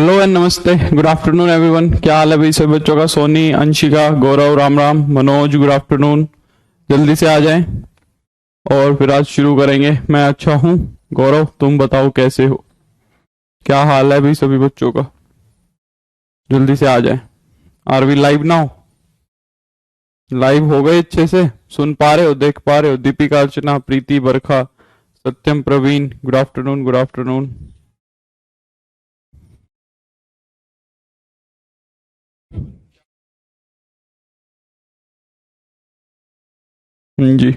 Hello and नमस्ते, good afternoon everyone. क्या हाल है भाई सभी बच्चों का? सोनी, अंशिका, गौरव, राम राम, मनोज, गुड आफ्टरनून। जल्दी से आ जाएं और फिर आज शुरू करेंगे। मैं अच्छा हूँ। गौरव तुम बताओ कैसे हो? क्या हाल है भाई सभी बच्चों का? जल्दी से आ जाएं। Are we live now? Live हो गए? अच्छे से सुन पा रहे हो, देख पा रहे हो? Deepika, Archana, Preeti, Barkha, Satyam, Praveen, good afternoon, good afternoon. जी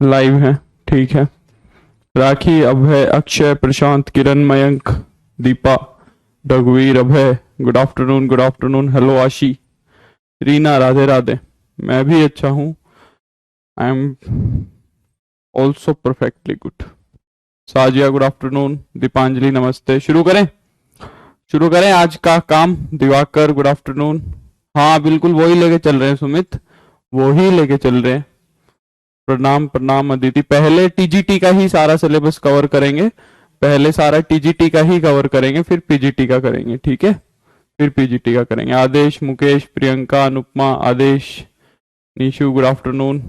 लाइव है, ठीक है। राखी, अभय, अक्षय, प्रशांत, किरण, मयंक, दीपा, रघुवीर, Abhay, good afternoon, good afternoon. Hello Aashi, Reena, Radhe Radhe. मैं भी अच्छा हूँ। I am also perfectly good. Sajiya, good afternoon. Deepanjali, नमस्ते। शुरू करें? शुरू करें आज का काम। Diwakar, good afternoon. हाँ बिल्कुल वही लेके चल रहे हैं सुमित, वही लेके चल रहे हैं। प्रणाम प्रणाम अदिति। पहले टीजीटी का ही सारा सिलेबस कवर करेंगे। पहले सारा टीजीटी का ही कवर करेंगे, फिर पीजीटी का करेंगे, ठीक है? फिर पीजीटी का करेंगे। Adesh, Mukesh, Priyanka, Anupama, Adesh, Nishu, good afternoon.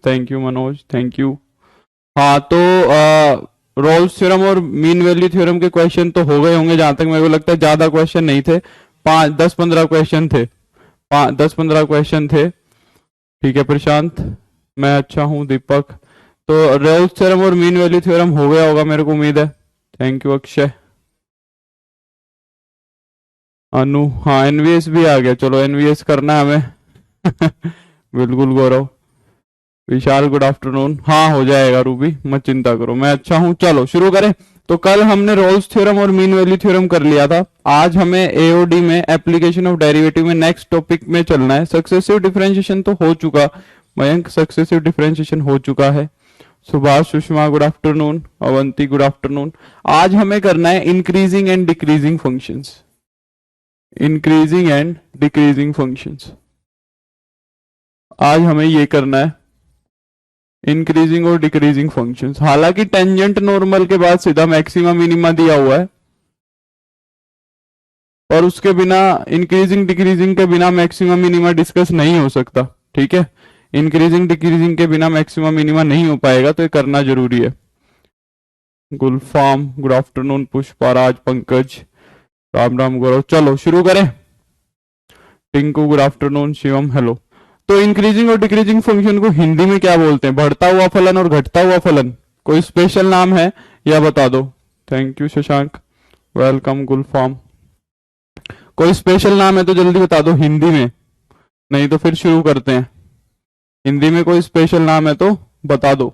Thank you Manoj, thank you. हाँ तो रोल्स थ्योरम और मीन वैल्यू थ्योरम के क्वेश्चन तो हो गए होंगे, जहां तक मेरे को लगता है। ज्यादा क्वेश्चन नहीं थे, 5-10-15 क्वेश्चन थे। 10-15 क्वेश्चन थे, ठीक है प्रशांत? मैं अच्छा हूँ। दीपक, तो रोल्स थ्योरम और मीन वैल्यू थ्योरम हो गया होगा, मेरे को उम्मीद है। Thank you Akshay. अनु, हाँ एनवीएस भी आ गया। चलो एनवीएस करना है हमें। बिल्कुल गौरव। विशाल, गुड आफ्टरनून। हाँ हो जाएगा रूबी, मत चिंता करो, मैं अच्छा हूँ। चलो शुरू करें। तो कल हमने रोल्स थ्योरम और मीन वैल्यू थ्योरम कर लिया था। आज हमें एओडी में एप्लीकेशन ऑफ डेरिवेटिव में नेक्स्ट टॉपिक में चलना है। सक्सेसिव डिफरेंशिएशन तो हो चुका, मयंक सक्सेसिव डिफरेंशिएशन हो चुका है। Subhash, Sushma, good afternoon. Avanti, good afternoon. आज हमें करना है increasing and decreasing functions. Increasing and decreasing functions आज हमें ये करना है, इंक्रीजिंग और डिक्रीजिंग फंक्शंस। हालांकि टेंजेंट नॉर्मल के बाद सीधा मैक्सिमा मिनिमा दिया हुआ है, और उसके बिना इंक्रीजिंग डिक्रीजिंग के बिना मैक्सिमा मिनिमा डिस्कस नहीं हो सकता, ठीक है? इंक्रीजिंग डिक्रीजिंग के बिना मैक्सिमा मिनिमा नहीं हो पाएगा, तो ये करना जरूरी है। गुलफाम, गुड आफ्टरनून। पुष्पा राज, पंकज, राम राम, गौरव। चलो शुरू करें। Tinku, good afternoon. Shivam, hello. तो इंक्रीजिंग और डिक्रीजिंग फंक्शन को हिंदी में क्या बोलते हैं? बढ़ता हुआ फलन और घटता हुआ फलन। कोई स्पेशल नाम है या बता दो? Thank you Shashank, welcome. Gulfam, कोई स्पेशल नाम है तो जल्दी बता दो हिंदी में, नहीं तो फिर शुरू करते हैं। हिंदी में कोई स्पेशल नाम है तो बता दो।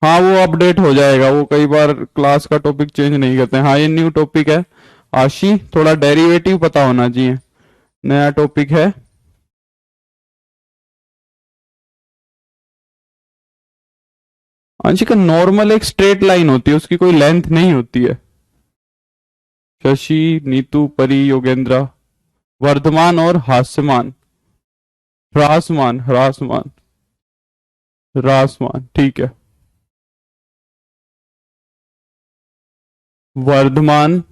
हाँ वो अपडेट हो जाएगा, वो कई बार क्लास का टॉपिक चेंज नहीं करते हैं। हाँ ये न्यू टॉपिक है। आशी, थोड़ा डेरिवेटिव पता होना चाहिए, नया टॉपिक है। अंशिका, नॉर्मल एक स्ट्रेट लाइन होती है, उसकी कोई लेंथ नहीं होती है। शशि, नीतू, परी, योगेंद्रा। वर्धमान और हास्यमान, ह्रासमान, ह्रासमान, ह्रासमान, ठीक है। वर्धमान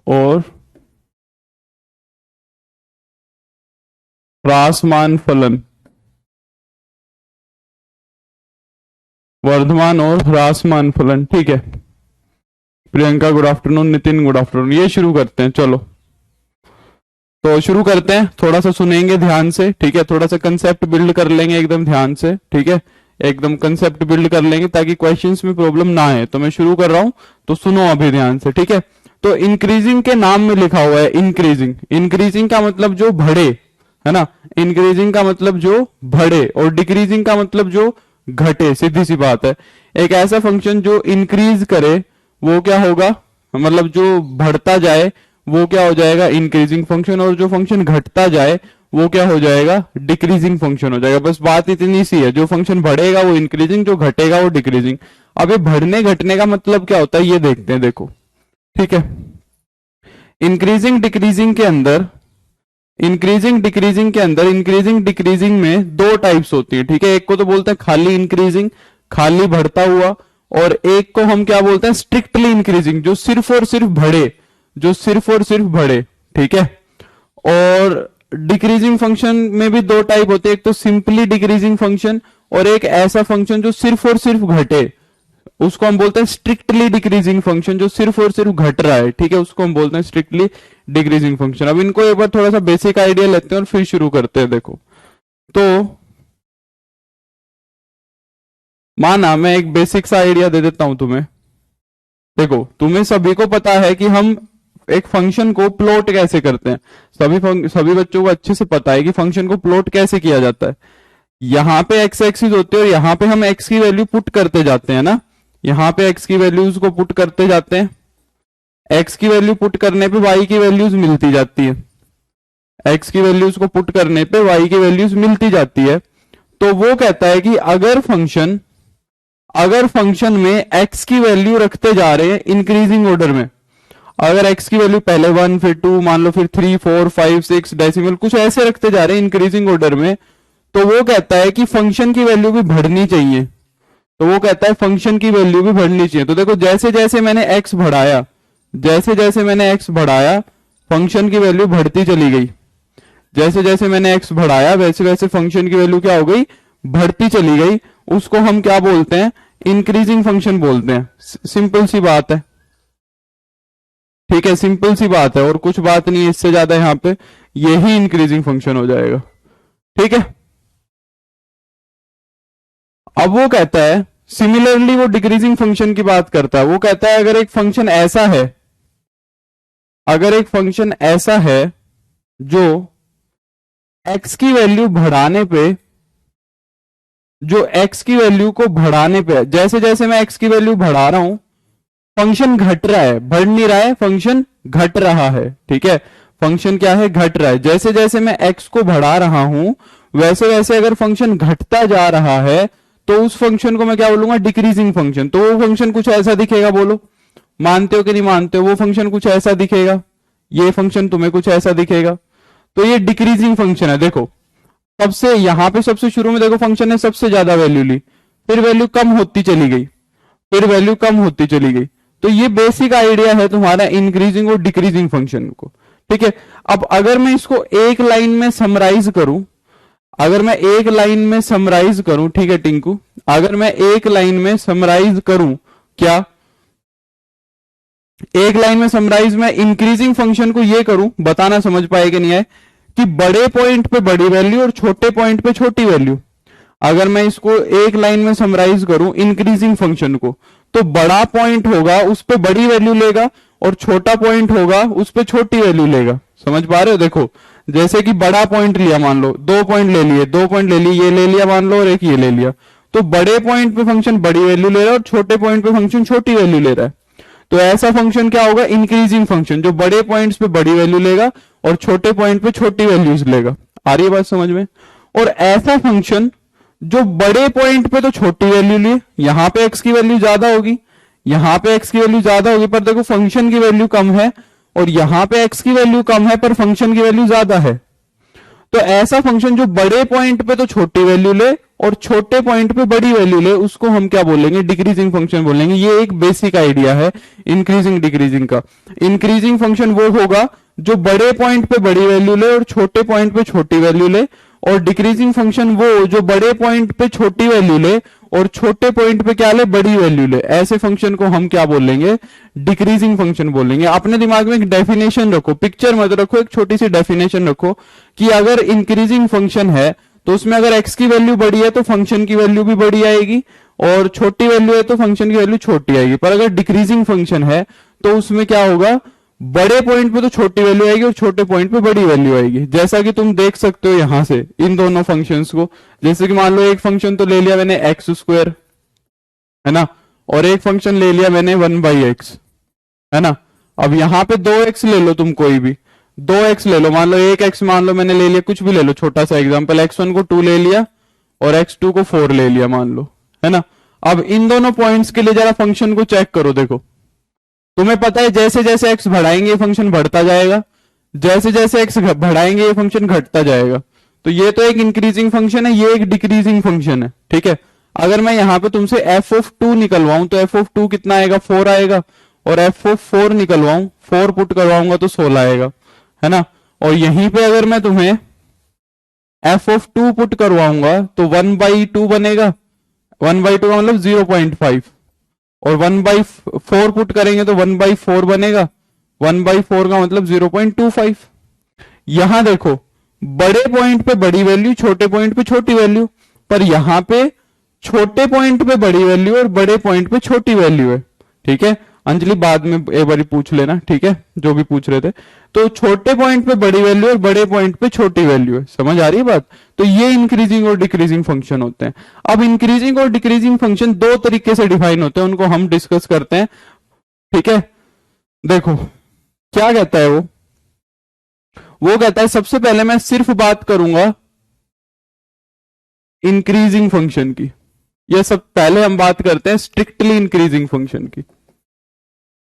और ह्रासमान फलन, वर्धमान और ह्रासमान फलन, ठीक है। Priyanka, good afternoon. Nitin, good afternoon. ये शुरू करते हैं, चलो तो शुरू करते हैं। थोड़ा सा सुनेंगे ध्यान से, ठीक है? थोड़ा सा कंसेप्ट बिल्ड कर लेंगे एकदम ध्यान से, ठीक है? एकदम कंसेप्ट बिल्ड कर लेंगे ताकि क्वेश्चंस में प्रॉब्लम ना आए। तो मैं शुरू कर रहा हूं, तो सुनो अभी ध्यान से, ठीक है? तो इंक्रीजिंग के नाम में लिखा हुआ है इंक्रीजिंग। इंक्रीजिंग का मतलब जो बढ़े, है ना? इंक्रीजिंग का मतलब जो बढ़े, और डिक्रीजिंग का मतलब जो घटे। सीधी सी बात है। एक ऐसा फंक्शन जो इंक्रीज करे वो क्या होगा? मतलब जो बढ़ता जाए वो क्या हो जाएगा? Increasing function. और जो फंक्शन घटता जाए वो क्या हो जाएगा? डिक्रीजिंग फंक्शन हो जाएगा। बस बात इतनी सी है, जो फंक्शन बढ़ेगा वो इंक्रीजिंग, जो घटेगा वो डिक्रीजिंग। अब ये बढ़ने घटने का मतलब क्या होता है ये देखते हैं, देखो, ठीक है? इंक्रीजिंग डिक्रीजिंग के अंदर, इंक्रीजिंग डिक्रीजिंग के अंदर, इंक्रीजिंग डिक्रीजिंग में दो टाइप्स होती है, ठीक है? एक को तो बोलते हैं खाली इंक्रीजिंग, खाली बढ़ता हुआ, और एक को हम क्या बोलते हैं स्ट्रिक्टली इंक्रीजिंग, जो सिर्फ और सिर्फ बढ़े, जो सिर्फ और सिर्फ बढ़े, ठीक है। और डिक्रीजिंग फंक्शन में भी दो टाइप होते हैं, एक तो सिंपली डिक्रीजिंग फंक्शन और एक ऐसा फंक्शन जो सिर्फ और सिर्फ घटे, उसको हम बोलते हैं स्ट्रिक्टली डिक्रीजिंग फंक्शन, जो सिर्फ और सिर्फ घट रहा है, ठीक है, उसको हम बोलते हैं स्ट्रिक्टली डिक्रीजिंग फंक्शन। अब इनको एक बार थोड़ा सा बेसिक आइडिया लेते हैं और फिर शुरू करते हैं। देखो तो माना मैं एक बेसिक सा आइडिया दे देता हूं तुम्हें। देखो तुम्हें सभी को पता है कि हम एक फंक्शन को प्लॉट कैसे करते हैं, सभी बच्चों को अच्छे से पता है कि फंक्शन को प्लॉट कैसे किया जाता है। यहाँ पे एक्स एक्सिस होती है और यहाँ पे हम एक्स की वैल्यू पुट करते जाते हैं ना, यहाँ पे एक्स की वैल्यूज को पुट करते जाते हैं, एक्स की वैल्यू पुट करने पे वाई की वैल्यूज मिलती जाती है, एक्स की वैल्यूज को पुट करने पे वाई की वैल्यूज मिलती जाती है। तो वो कहता है कि अगर फंक्शन में x की वैल्यू रखते जा रहे हैं इंक्रीजिंग ऑर्डर में, अगर x की वैल्यू पहले 1 फिर 2 मान लो फिर 3 4 5 6 डेसिमल कुछ ऐसे रखते जा रहे हैं इंक्रीजिंग ऑर्डर में, तो वो कहता है कि फंक्शन की वैल्यू भी बढ़नी चाहिए। तो वो कहता है फंक्शन की वैल्यू भी बढ़नी चाहिए। तो देखो जैसे जैसे मैंने x बढ़ाया, जैसे जैसे मैंने x बढ़ाया फंक्शन की वैल्यू बढ़ती चली गई, जैसे जैसे मैंने x बढ़ाया वैसे वैसे फंक्शन की वैल्यू क्या हो गई, बढ़ती चली गई। उसको हम क्या बोलते हैं, इंक्रीजिंग फंक्शन बोलते हैं। सिंपल सी बात है, ठीक है, सिंपल सी बात है और कुछ बात नहीं है इससे ज्यादा, यहाँ पे यही इंक्रीजिंग फंक्शन हो जाएगा, ठीक है। अब वो कहता है सिमिलरली वो डिक्रीजिंग फंक्शन की बात करता है। वो कहता है अगर एक फंक्शन ऐसा है, अगर एक फंक्शन ऐसा है जो x की वैल्यू बढ़ाने पे, जो x की वैल्यू को बढ़ाने पे, जैसे जैसे मैं x की वैल्यू बढ़ा रहा हूं फंक्शन घट रहा है, बढ़ नहीं रहा है, फंक्शन घट रहा है, ठीक है, फंक्शन क्या है, घट रहा है। जैसे जैसे मैं x को बढ़ा रहा हूं वैसे वैसे अगर फंक्शन घटता जा रहा है तो उस फंक्शन को मैं क्या बोलूंगा, डिक्रीजिंग फंक्शन। तो वो फंक्शन कुछ ऐसा दिखेगा, बोलो मानते हो कि नहीं मानते हो, वो फंक्शन कुछ ऐसा दिखेगा, ये फंक्शन तुम्हें कुछ ऐसा दिखेगा। तो ये डिक्रीजिंग फंक्शन है। देखो सबसे यहां पे सबसे शुरू में देखो फंक्शन ने सबसे ज्यादा वैल्यू ली, फिर वैल्यू कम होती चली गई, फिर वैल्यू कम होती चली गई। तो ये बेसिक आइडिया है तुम्हारा इंक्रीजिंग और डिक्रीजिंग फंक्शन को, ठीक है। अब अगर मैं इसको एक लाइन में समराइज करूं, अगर मैं एक लाइन में समराइज करूं, ठीक है टिंकू, अगर मैं एक लाइन में समराइज करूं, क्या एक लाइन में समराइज में इंक्रीजिंग फंक्शन को ये करूं, बताना समझ पाए कि नहीं आए, कि बड़े पॉइंट पे बड़ी वैल्यू और छोटे पॉइंट पे छोटी वैल्यू। अगर मैं इसको एक लाइन में समराइज करूं इंक्रीजिंग फंक्शन को, तो बड़ा पॉइंट होगा उस पे बड़ी वैल्यू लेगा और छोटा पॉइंट होगा उस पे छोटी वैल्यू लेगा। समझ पा रहे हो, देखो जैसे कि बड़ा पॉइंट लिया, मान लो 2 पॉइंट ले लिए, 2 पॉइंट ले लिए, ये ले लिया मान लो और एक ये ले लिया, तो बड़े पॉइंट पे फंक्शन बड़ी वैल्यू ले रहा है और छोटे पॉइंट पे फंक्शन छोटी वैल्यू ले रहा है। तो ऐसा फंक्शन क्या होगा, इंक्रीजिंग फंक्शन, जो बड़े पॉइंट्स पे बड़ी वैल्यू लेगा और छोटे पॉइंट पे छोटी वैल्यूज लेगा। आ रही है बात समझ में। और ऐसा फंक्शन जो बड़े पॉइंट पे तो छोटी वैल्यू लिए, यहां पे x की वैल्यू ज्यादा होगी, यहां पे x की वैल्यू ज्यादा होगी, पर देखो फंक्शन की वैल्यू कम है, और यहां पे x की वैल्यू कम है पर फंक्शन की वैल्यू ज्यादा है। तो ऐसा फंक्शन जो बड़े पॉइंट पे तो छोटी वैल्यू ले और छोटे पॉइंट पे बड़ी वैल्यू ले, उसको हम क्या बोलेंगे, डिक्रीजिंग फंक्शन बोलेंगे। ये एक बेसिक आइडिया है इंक्रीजिंग डिक्रीजिंग का। इंक्रीजिंग फंक्शन वो होगा जो बड़े पॉइंट पे बड़ी वैल्यू ले और छोटे पॉइंट पे छोटी वैल्यू ले, और डिक्रीजिंग फंक्शन वो जो बड़े पॉइंट पे छोटी वैल्यू ले और छोटे पॉइंट पे क्या ले, बड़ी वैल्यू ले। ऐसे फंक्शन को हम क्या बोलेंगे, डिक्रीजिंग फंक्शन बोलेंगे। अपने दिमाग में एक डेफिनेशन रखो, पिक्चर मत रखो, एक छोटी सी डेफिनेशन रखो कि अगर इंक्रीजिंग फंक्शन है तो उसमें अगर x की वैल्यू बड़ी है तो फंक्शन की वैल्यू भी बड़ी आएगी, और छोटी वैल्यू है तो फंक्शन की वैल्यू छोटी आएगी। पर अगर डिक्रीजिंग फंक्शन है तो उसमें क्या होगा, बड़े पॉइंट पे तो छोटी वैल्यू आएगी और छोटे पॉइंट पे बड़ी वैल्यू आएगी। जैसा कि तुम देख सकते हो यहां से इन दोनों फंक्शंस को, जैसे कि मान लो एक फंक्शन तो ले लिया मैंने एक्स स्क्वायर, है ना, और एक फंक्शन ले लिया मैंने 1/x, है ना। अब यहां पे 2x ले लो, तुम कोई भी 2x ले लो, मान लो 1x मान लो मैंने ले लिया, कुछ भी ले लो, छोटा सा एग्जांपल, x1 को 2 ले लिया और x2 को 4 ले लिया मान लो, है ना। अब इन दोनों पॉइंट्स के लिए जरा फंक्शन को चेक करो। देखो तुम्हें पता है जैसे जैसे x बढ़ाएंगे ये फंक्शन बढ़ता जाएगा, जैसे जैसे x बढ़ाएंगे ये फंक्शन घटता जाएगा। तो ये तो एक इंक्रीजिंग फंक्शन है, ये एक डिक्रीजिंग फंक्शन है, ठीक है। अगर मैं यहाँ पे तुमसे एफ ऑफ 2 निकलवाऊं तो एफ ऑफ 2 कितना आएगा, 4 आएगा। और एफ ऑफ 4 निकलवाऊं, 4 पुट करवाऊंगा तो 16 आएगा, है ना। और यहीं पे अगर मैं तुम्हें एफ ऑफ 2 पुट करवाऊंगा तो 1/2 बनेगा। 1/2 का मतलब 0.5, और 1/4 पुट करेंगे तो 1/4 बनेगा। 1/4 का मतलब 0.25। यहां देखो, बड़े पॉइंट पे बड़ी वैल्यू, छोटे पॉइंट पे छोटी वैल्यू, पर यहां पे छोटे पॉइंट पे बड़ी वैल्यू और बड़े पॉइंट पे छोटी वैल्यू है। ठीक है अंजलि, बाद में एक बार पूछ लेना, ठीक है, जो भी पूछ रहे थे। तो छोटे पॉइंट पे बड़ी वैल्यू और बड़े पॉइंट पे छोटी वैल्यू है, समझ आ रही है बात। तो ये इंक्रीजिंग और डिक्रीजिंग फंक्शन होते हैं। अब इंक्रीजिंग और डिक्रीजिंग फंक्शन दो तरीके से डिफाइन होते हैं, उनको हम डिस्कस करते हैं। ठीक है, देखो क्या कहता है वो कहता है सबसे पहले मैं सिर्फ बात करूंगा इंक्रीजिंग फंक्शन की। ये सब पहले हम बात करते हैं स्ट्रिक्टली इंक्रीजिंग फंक्शन की।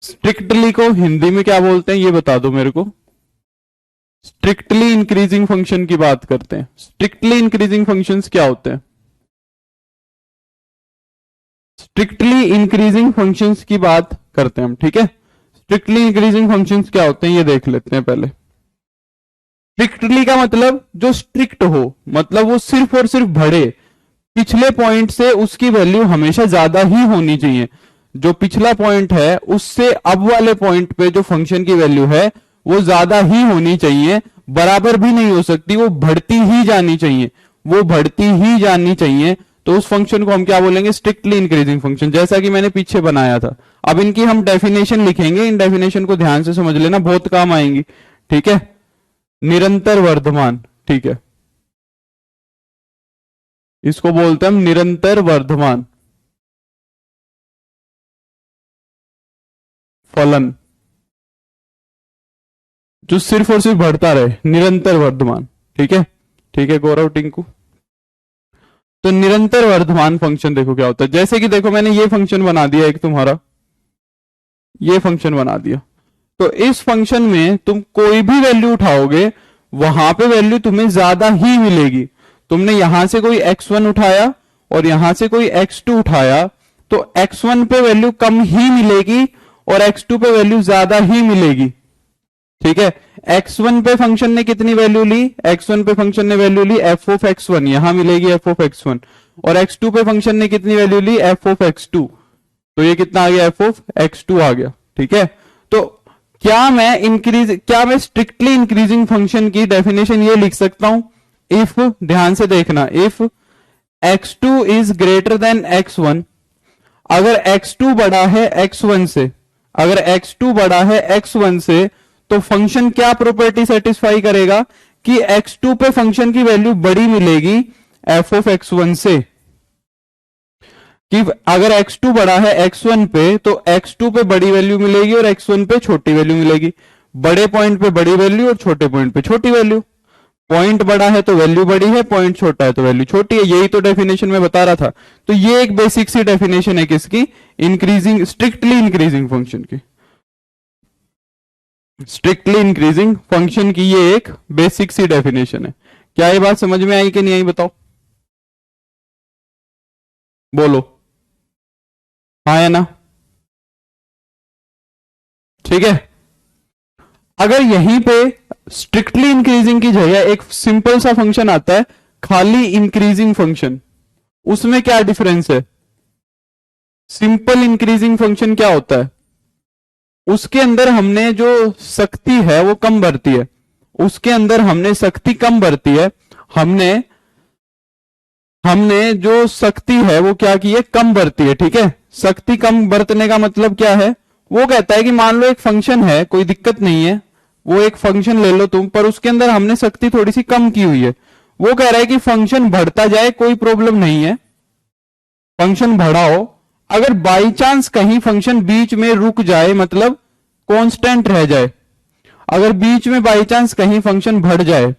स्ट्रिक्टली को हिंदी में क्या बोलते हैं ये बता दो मेरे को। स्ट्रिक्टली इंक्रीजिंग फंक्शन की बात करते हैं। स्ट्रिक्टली इंक्रीजिंग फंक्शंस क्या होते हैं? स्ट्रिक्टली इंक्रीजिंग फंक्शंस की बात करते हैं हम, ठीक है। स्ट्रिक्टली इंक्रीजिंग फंक्शंस क्या होते हैं ये देख लेते हैं पहले। स्ट्रिक्टली का मतलब जो स्ट्रिक्ट हो, मतलब वो सिर्फ और सिर्फ बढ़े, पिछले पॉइंट से उसकी वैल्यू हमेशा ज्यादा ही होनी चाहिए। जो पिछला पॉइंट है उससे अब वाले पॉइंट पे जो फंक्शन की वैल्यू है वो ज्यादा ही होनी चाहिए, बराबर भी नहीं हो सकती, वो बढ़ती ही जानी चाहिए, वो बढ़ती ही जानी चाहिए। तो उस फंक्शन को हम क्या बोलेंगे? स्ट्रिक्टली इंक्रीजिंग फंक्शन, जैसा कि मैंने पीछे बनाया था। अब इनकी हम डेफिनेशन लिखेंगे, इन डेफिनेशन को ध्यान से समझ लेना, बहुत काम आएंगी। ठीक है, निरंतर वर्धमान, ठीक है, इसको बोलते हैं हम निरंतर वर्धमान फलन, जो सिर्फ और सिर्फ बढ़ता रहे, निरंतर वर्धमान। ठीक है, ठीक है गौरव टिंकू। तो निरंतर वर्धमान फंक्शन देखो क्या होता है। जैसे कि देखो मैंने ये फंक्शन बना दिया, एक तुम्हारा ये फंक्शन बना दिया। तो इस फंक्शन में तुम कोई भी वैल्यू उठाओगे वहां पे वैल्यू तुम्हें ज्यादा ही मिलेगी। तुमने यहां से कोई x1 उठाया और यहां से कोई x2 उठाया तो x1 पे वैल्यू कम ही मिलेगी और x2 पे वैल्यू ज्यादा ही मिलेगी। ठीक है, x1 पे फंक्शन ने कितनी वैल्यू ली? x1 पे फंक्शन ने value Lee f of x1, यहां मिलेगी f ऑफ x1। और x2 पे फंक्शन ने कितनी value Lee? f of x2, तो ये कितना आ गया? f ऑफ x2 आ गया। ठीक है, तो क्या मैं स्ट्रिक्टली इंक्रीजिंग फंक्शन की डेफिनेशन ये लिख सकता हूं? इफ, ध्यान से देखना, if x2 is greater than x1, अगर x2 बड़ा है x1 से, अगर x2 बड़ा है x1 से, तो फंक्शन क्या प्रॉपर्टी सेटिस्फाई करेगा कि x2 पे फंक्शन की वैल्यू बड़ी मिलेगी f ऑफ x1 से। कि अगर x2 बड़ा है x1 पे तो x2 पे बड़ी वैल्यू मिलेगी और x1 पे छोटी वैल्यू मिलेगी। बड़े पॉइंट पे बड़ी वैल्यू और छोटे पॉइंट पे छोटी वैल्यू। पॉइंट बड़ा है तो वैल्यू बड़ी है, पॉइंट छोटा है तो वैल्यू छोटी है। यही तो डेफिनेशन में बता रहा था। तो ये एक बेसिक सी डेफिनेशन है किसकी? इंक्रीजिंग, स्ट्रिक्टली इंक्रीजिंग फंक्शन की। स्ट्रिक्टली इंक्रीजिंग फंक्शन की ये एक बेसिक सी डेफिनेशन है। क्या ये बात समझ में आई कि नहीं आई बताओ, बोलो हाँ या ना। ठीक है, अगर यहीं पे स्ट्रिक्टली इंक्रीजिंग की जगह एक सिंपल सा फंक्शन आता है खाली इंक्रीजिंग फंक्शन, उसमें क्या डिफरेंस है? सिंपल इंक्रीजिंग फंक्शन क्या होता है? उसके अंदर हमने जो शक्ति है वो कम बढ़ती है, उसके अंदर हमने शक्ति कम बढ़ती है। हमने जो शक्ति है वो क्या की है? कम बढ़ती है। ठीक है, शक्ति कम बरतने का मतलब क्या है? वो कहता है कि मान लो एक फंक्शन है, कोई दिक्कत नहीं है, वो एक फंक्शन ले लो तुम, पर उसके अंदर हमने शक्ति थोड़ी सी कम की हुई है। वो कह रहा है कि फंक्शन बढ़ता जाए, कोई प्रॉब्लम नहीं है, फंक्शन बढ़ाओ। अगर बाई चांस कहीं फंक्शन बीच में रुक जाए, मतलब कांस्टेंट रह जाए, अगर बीच में बाई चांस कहीं फंक्शन बढ़ जाए,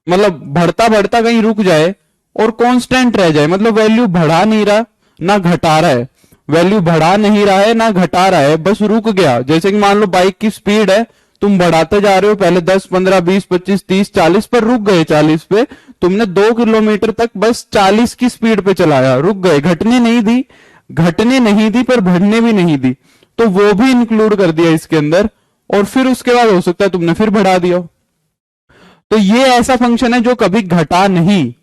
मतलब बढ़ता बढ़ता कहीं रुक जाए और कांस्टेंट रह जाए, मतलब वैल्यू बढ़ा नहीं रहा ना घटा रहा है, वैल्यू बढ़ा नहीं रहा है ना घटा रहा है, बस रुक गया। जैसे कि मान लो बाइक की स्पीड है तुम बढ़ाते जा रहे हो, पहले 10, 15, 20, 25, 30, 40 पर रुक गए, 40 पे तुमने 2 किलोमीटर तक बस 40 की स्पीड पे चलाया, रुक गए, घटने नहीं दी पर बढ़ने भी नहीं दी, तो वो भी इंक्लूड कर दिया इसके अंदर। और फिर उसके बाद हो सकता है तुमने फिर बढ़ा दिया। तो ये ऐसा फंक्शन है जो कभी घटा नहीं,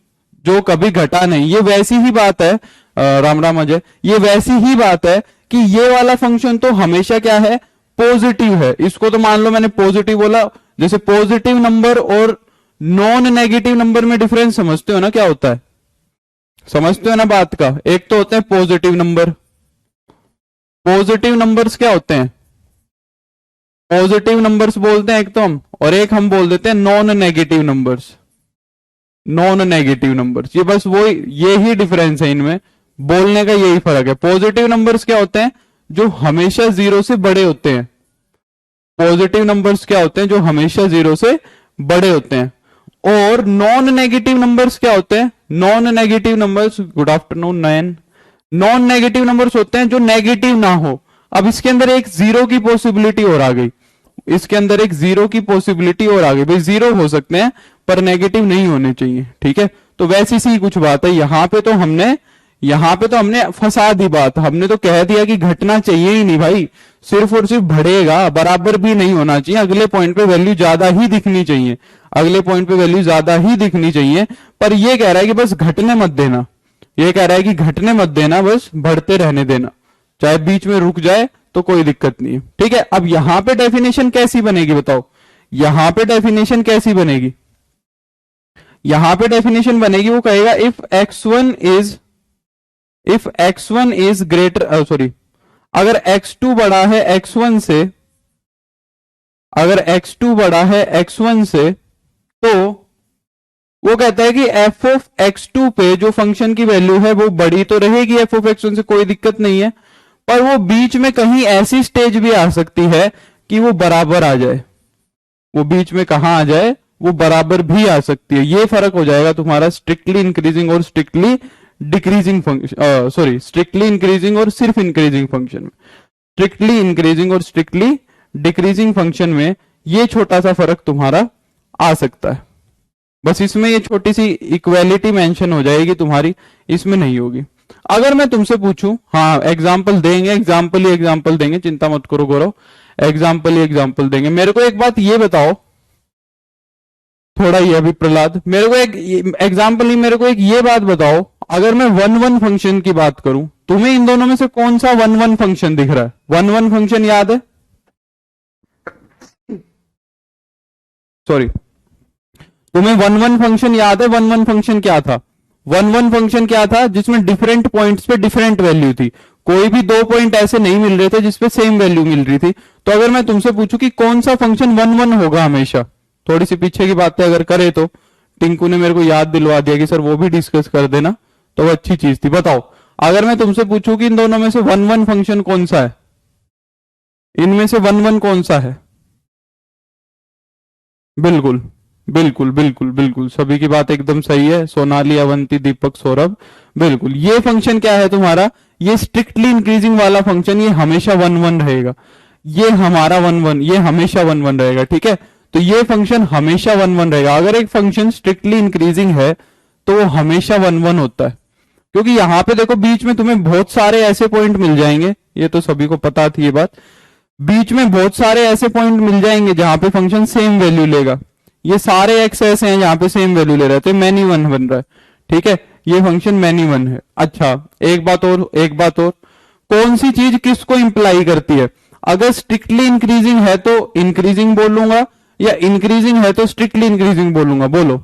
जो कभी घटा नहीं। ये वैसी ही बात है, राम राम अजय, ये वैसी ही बात है कि ये वाला फंक्शन तो हमेशा क्या है, पॉजिटिव है। इसको तो मान लो मैंने पॉजिटिव बोला, जैसे पॉजिटिव नंबर और नॉन नेगेटिव नंबर में डिफरेंस समझते हो ना, क्या होता है, समझते हो ना बात का। एक तो होते हैं पॉजिटिव नंबर, पॉजिटिव नंबर्स क्या होते हैं, पॉजिटिव नंबर्स बोलते हैं एक तो हम, और एक हम बोल देते हैं non negative numbers, non negative numbers. ये बस वो, ये ही डिफरेंस है इनमें, बोलने का यही फर्क है। पॉजिटिव नंबर्स क्या होते हैं, जो हमेशा जीरो से बड़े होते हैं। पॉजिटिव नंबर्स क्या होते हैं, जो हमेशा जीरो से बड़े होते हैं। और नॉन नेगेटिव नंबर्स क्या होते हैं, non negative numbers, good afternoon Nayan, non negative numbers होते हैं जो नेगेटिव ना हो। अब इसके अंदर एक जीरो की पॉसिबिलिटी और आ गई, इसके अंदर एक जीरो की पॉसिबिलिटी और आ गई, भाई जीरो हो सकते हैं पर नेगेटिव नहीं होने चाहिए, ठीक है। तो वैसी सी कुछ बात है, यहां पे तो हमने फंसा दी बात, हमने तो कह दिया कि घटना चाहिए ही नहीं भाई, सिर्फ और सिर्फ बढ़ेगा, बराबर भी नहीं होना चाहिए, अगले पॉइंट पे वैल्यू ज्यादा ही दिखनी चाहिए, अगले पॉइंट पे वैल्यू ज्यादा ही दिखनी चाहिए। पर ये कह रहा है कि बस घटने मत देना, ये कह रहा है कि घटने मत देना, बस बढ़ते रहने देना, चाहे बीच में रुक जाए तो कोई दिक्कत नहीं है, ठीक है। अब यहां पे डेफिनेशन कैसी बनेगी बताओ, यहां पे डेफिनेशन कैसी बनेगी, यहां पे डेफिनेशन बनेगी, वो कहेगा if x1 is greater, sorry, अगर x2 बड़ा है x1 से, अगर x2 बड़ा है x1 से, तो वो कहता है कि f ऑफ x2 पे जो फंक्शन की वैल्यू है वो बड़ी तो रहेगी f ऑफ x1 से, कोई दिक्कत नहीं है, पर वो बीच में कहीं ऐसी स्टेज भी आ सकती है कि वो बराबर आ जाए, वो बीच में कहां आ जाए, वो बराबर भी आ सकती है। ये फर्क हो जाएगा तुम्हारा स्ट्रिक्टली इंक्रीजिंग और strictly decreasing function, sorry, strictly increasing और सिर्फ इंक्रीजिंग फंक्शन में, स्ट्रिक्टली इंक्रीजिंग और स्ट्रिक्टली डिक्रीजिंग फंक्शन में ये छोटा सा फर्क तुम्हारा आ सकता है। बस इसमें ये छोटी सी इक्वेलिटी मेंशन हो जाएगी तुम्हारी, इसमें नहीं होगी। अगर मैं तुमसे पूछूं, हाँ एग्जाम्पल देंगे, एग्जाम्पल ही एग्जाम्पल देंगे, चिंता मत करो गौरव, एग्जाम्पल ही एग्जाम्पल देंगे। मेरे को एक बात ये बताओ, थोड़ा ये अभी प्रहलाद, मेरे को एक एग्जाम्पल ही, मेरे को एक ये बात बताओ, अगर मैं वन वन फंक्शन की बात करूं, तुम्हें इन दोनों में से कौन सा वन वन फंक्शन दिख रहा है, वन वन फंक्शन याद है, सॉरी, तुम्हें वन वन फंक्शन याद है, वन वन फंक्शन क्या था, वन वन फंक्शन क्या था, जिसमें डिफरेंट पॉइंट्स पे डिफरेंट वैल्यू थी, कोई भी दो पॉइंट ऐसे नहीं मिल रहे थे जिसपे सेम वैल्यू मिल रही थी। तो अगर मैं तुमसे पूछूं कि कौन सा फंक्शन वन वन होगा हमेशा, थोड़ी सी पीछे की बातें अगर करे तो, टिंकू ने मेरे को याद दिलवा दिया कि सर वो भी डिस्कस कर देना, तो वो अच्छी चीज थी। बताओ, अगर मैं तुमसे पूछूं कि इन दोनों में से वन वन फंक्शन कौन सा है, इनमें से वन वन कौन सा है, बिल्कुल बिल्कुल बिल्कुल बिल्कुल, सभी की बात एकदम सही है, सोनाली, अवंती, दीपक, सौरभ, बिल्कुल। ये फंक्शन क्या है तुम्हारा, ये स्ट्रिक्टली इंक्रीजिंग वाला फंक्शन, ये हमेशा वन वन रहेगा, ये हमारा वन वन, ये हमेशा वन वन रहेगा, ठीक है। तो ये फंक्शन हमेशा वन वन रहेगा। अगर एक फंक्शन स्ट्रिक्टली इंक्रीजिंग है तो वो हमेशा वन वन होता है, क्योंकि यहां पे देखो बीच में तुम्हें बहुत सारे ऐसे पॉइंट मिल जाएंगे, ये तो सभी को पता थी ये बात, बीच में बहुत सारे ऐसे पॉइंट मिल जाएंगे जहां पे फंक्शन सेम वैल्यू लेगा, ये सारे एक्स ऐसे हैं जहां पे सेम वैल्यू ले रहे थे, मैनी वन बन रहा है, ठीक है, ये फंक्शन मैनी वन है। अच्छा, एक बात और, एक बात और, कौन सी चीज किसको इंप्लाई करती है, अगर स्ट्रिक्टली इंक्रीजिंग है तो इंक्रीजिंग बोलूंगा, या इंक्रीजिंग है तो स्ट्रिक्टली इंक्रीजिंग बोलूंगा, बोलो,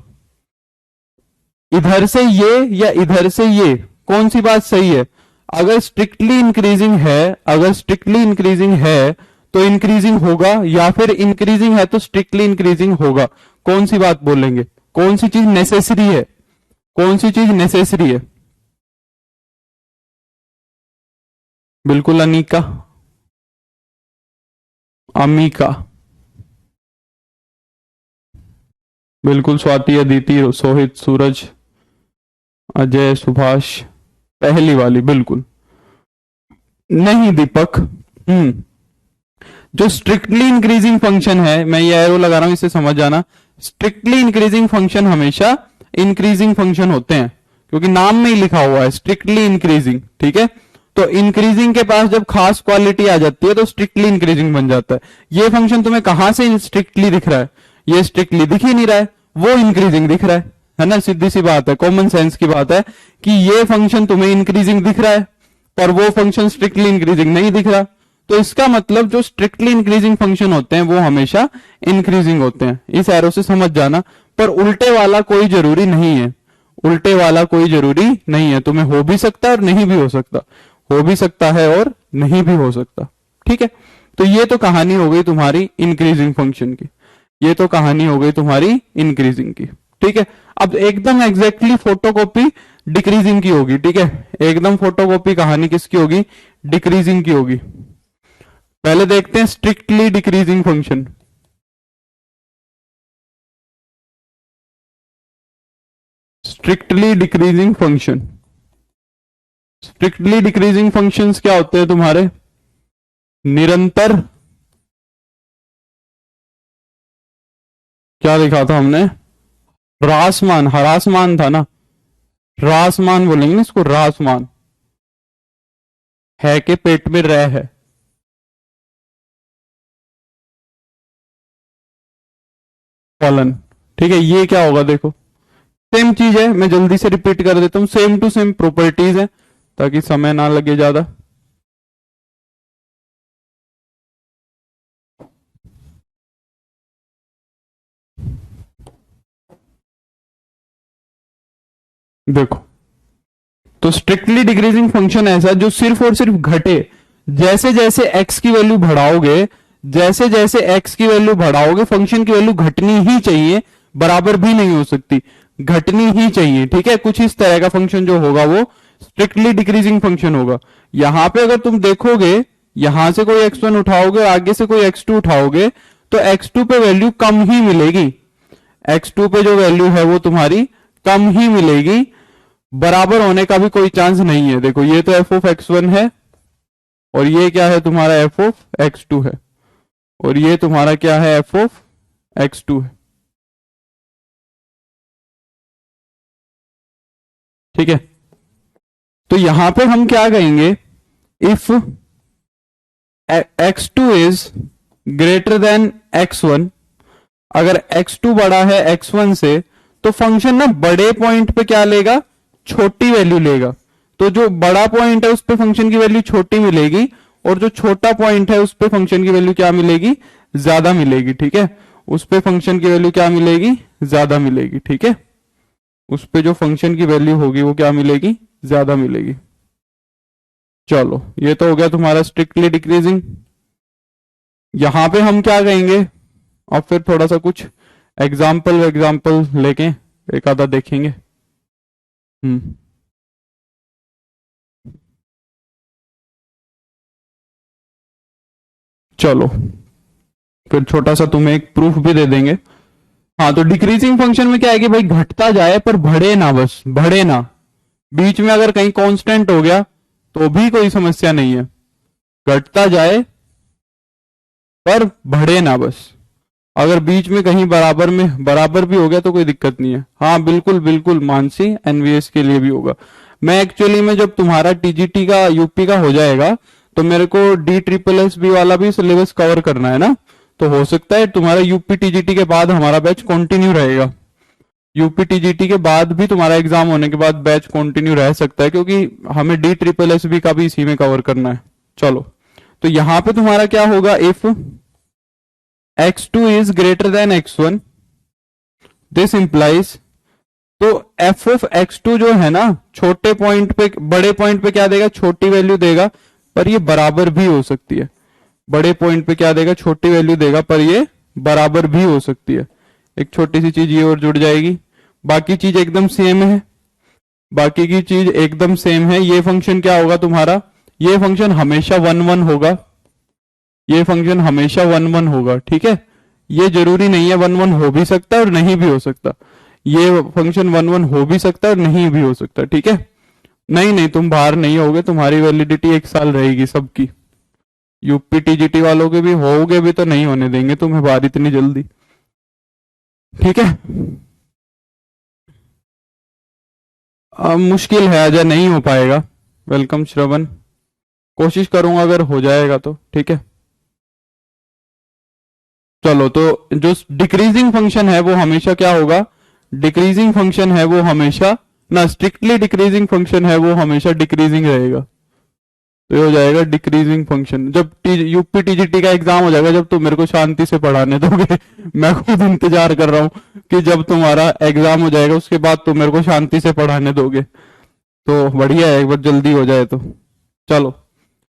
इधर से ये या इधर से ये, कौन सी बात सही है, अगर स्ट्रिक्टली इंक्रीजिंग है, अगर स्ट्रिक्टली इंक्रीजिंग है तो इंक्रीजिंग होगा, या फिर इंक्रीजिंग है तो स्ट्रिक्टली इंक्रीजिंग होगा, कौन सी बात बोलेंगे, कौन सी चीज नेसेसरी है, कौन सी चीज नेसेसरी है, बिल्कुल अनिका, अमिका, बिल्कुल स्वाति, अदिति, सोहित, सूरज, अजय, सुभाष, पहली वाली बिल्कुल नहीं, दीपक, जो स्ट्रिक्टली इंक्रीजिंग फंक्शन है, मैं ये एरो लगा रहा हूं, इसे समझ जाना, स्ट्रिक्टली इंक्रीजिंग फंक्शन हमेशा इंक्रीजिंग फंक्शन होते हैं, क्योंकि नाम में ही लिखा हुआ है स्ट्रिक्टली इंक्रीजिंग, ठीक है। तो इंक्रीजिंग के पास जब खास क्वालिटी आ जाती है तो स्ट्रिक्टली इंक्रीजिंग बन जाता है। ये फंक्शन तुम्हें कहां से स्ट्रिक्टली दिख रहा है? ये स्ट्रिक्टली दिख ही नहीं रहा है, वो इंक्रीजिंग दिख रहा है ना। सीधी सी बात है, कॉमन सेंस की बात है कि ये फंक्शन तुम्हें इंक्रीजिंग दिख रहा है पर वो फंक्शन स्ट्रिक्टली इंक्रीजिंग नहीं दिख रहा। तो इसका मतलब जो स्ट्रिक्टली इंक्रीजिंग फंक्शन होते हैं वो हमेशा इंक्रीजिंग होते हैं, इस एरो से समझ जाना। पर उल्टे वाला कोई जरूरी नहीं है, उल्टे वाला कोई जरूरी नहीं है, तुम्हें हो भी सकता है और नहीं भी हो सकता, हो भी सकता है और नहीं भी हो सकता, ठीक है। तो ये तो कहानी हो गई तुम्हारी इंक्रीजिंग फंक्शन की, ये तो कहानी हो गई तुम्हारी इंक्रीजिंग की, ठीक है। अब एकदम एग्जैक्टली फोटोकॉपी डिक्रीजिंग की होगी, ठीक है। एकदम फोटोकॉपी कहानी किसकी होगी? डिक्रीजिंग की होगी। पहले देखते हैं strictly decreasing function. Strictly decreasing function, strictly decreasing functions क्या होते हैं तुम्हारे? निरंतर, क्या लिखा था हमने? ह्रासमान, ह्रासमान था ना, ह्रासमान बोलेंगे ना इसको, ह्रासमान है के पेट में रह है, फलन, ठीक है। ये क्या होगा देखो, सेम चीज है, मैं जल्दी से रिपीट कर देता हूं, सेम टू सेम प्रॉपर्टीज है ताकि समय ना लगे ज्यादा। देखो, तो स्ट्रिक्टली डिक्रीजिंग फंक्शन ऐसा जो सिर्फ और सिर्फ घटे, जैसे जैसे x की वैल्यू बढ़ाओगे, जैसे जैसे x की वैल्यू बढ़ाओगे फंक्शन की वैल्यू घटनी ही चाहिए, बराबर भी नहीं हो सकती, घटनी ही चाहिए, ठीक है। कुछ इस तरह का फंक्शन जो होगा वो स्ट्रिक्टली डिक्रीजिंग फंक्शन होगा। यहां पे अगर तुम देखोगे, यहां से कोई x1 उठाओगे, आगे से कोई x2 उठाओगे, तो x2 पे वैल्यू कम ही मिलेगी, x2 पे जो वैल्यू है वो तुम्हारी कम ही मिलेगी, बराबर होने का भी कोई चांस नहीं है। देखो ये तो एफ ऑफ x1 है और ये क्या है तुम्हारा एफ ऑफ x2 है, और ये तुम्हारा क्या है एफ ऑफ x2 है, ठीक है। तो यहां पे हम क्या कहेंगे, if x2 is greater than x1, अगर x2 बड़ा है x1 से, तो फंक्शन ना बड़े पॉइंट पे क्या लेगा? छोटी वैल्यू लेगा। तो जो बड़ा पॉइंट है उस पे फंक्शन की वैल्यू छोटी मिलेगी, और जो छोटा पॉइंट है उस पे फंक्शन की वैल्यू क्या मिलेगी? ज्यादा मिलेगी, ठीक है। उस पे फंक्शन की वैल्यू क्या मिलेगी? ज्यादा मिलेगी, ठीक है। उस पे जो फंक्शन की वैल्यू होगी वो क्या मिलेगी? ज्यादा मिलेगी। चलो ये तो हो गया तुम्हारा स्ट्रिक्टली डिक्रीजिंग। यहां पे हम क्या कहेंगे, और फिर थोड़ा सा कुछ एग्जाम्पल एग्जाम्पल लेके एक आधा देखेंगे। चलो फिर छोटा सा तुम्हें एक प्रूफ भी दे देंगे। हाँ, तो डिक्रीजिंग फंक्शन में क्या है कि भाई घटता जाए पर बढ़े ना, बस बढ़े ना। बीच में अगर कहीं कांस्टेंट हो गया तो भी कोई समस्या नहीं है, घटता जाए पर बढ़े ना बस। अगर बीच में कहीं बराबर में बराबर भी हो गया तो कोई दिक्कत नहीं है। हाँ बिल्कुल बिल्कुल मानसी, एनवीएस के लिए भी होगा। मैं एक्चुअली में जब तुम्हारा टीजीटी का यूपी का हो जाएगा तो मेरे को DSSS वाला भी सिलेबस कवर करना है ना, तो हो सकता है तुम्हारा यूपी टीजीटी के बाद हमारा बैच कंटिन्यू रहेगा। यूपी टीजीटी के बाद भी तुम्हारा एग्जाम होने के बाद बैच कंटिन्यू रह सकता है, क्योंकि हमें DSSS का भी इसी में कवर करना है। चलो, तो यहां पे तुम्हारा क्या होगा, if x2 is greater than x1, this implies, तो f of x2 जो है ना, छोटे पॉइंट पे बड़े पॉइंट पे क्या देगा? छोटी वैल्यू देगा, पर ये बराबर भी हो सकती है। बड़े पॉइंट पे क्या देगा? छोटी वैल्यू देगा, पर ये बराबर भी हो सकती है। एक छोटी सी चीज ये और जुड़ जाएगी, बाकी चीज एकदम सेम है, बाकी की चीज एकदम सेम है। ये फंक्शन क्या होगा तुम्हारा? ये फंक्शन हमेशा 1 1 होगा, ये फंक्शन हमेशा 1 1 होगा, ठीक है। ये जरूरी नहीं है 1 1 हो भी सकता है और नहीं भी हो सकता, ये फंक्शन 1 1 हो भी सकता है और नहीं भी हो सकता, ठीक है। नहीं नहीं, तुम बाहर नहीं होगे, तुम्हारी वैलिडिटी 1 साल रहेगी सबकी। यूपी टीजीटी वालों के भी होगे भी तो नहीं होने देंगे तुम्हें बाहर इतनी जल्दी, ठीक है। मुश्किल है अजय, नहीं हो पाएगा। वेलकम श्रवण, कोशिश करूंगा अगर हो जाएगा तो, ठीक है। चलो, तो जो डिक्रीजिंग फंक्शन है वो हमेशा क्या होगा, डिक्रीजिंग फंक्शन है वो हमेशा ना, स्ट्रिक्टली डिक्रीजिंग फंक्शन है वो हमेशा डिक्रीजिंग रहेगा। तो ये हो जाएगा डिक्रीजिंग फंक्शन। जब यूपी टीजीटी का एग्जाम हो जाएगा, जब तुम मेरे को शांति से पढ़ाने दोगे मैं खुद इंतजार कर रहा हूँ कि जब तुम्हारा एग्जाम हो जाएगा उसके बाद तुम मेरे को शांति से पढ़ाने दोगे, तो बढ़िया है एक बार जल्दी हो जाए तो। चलो,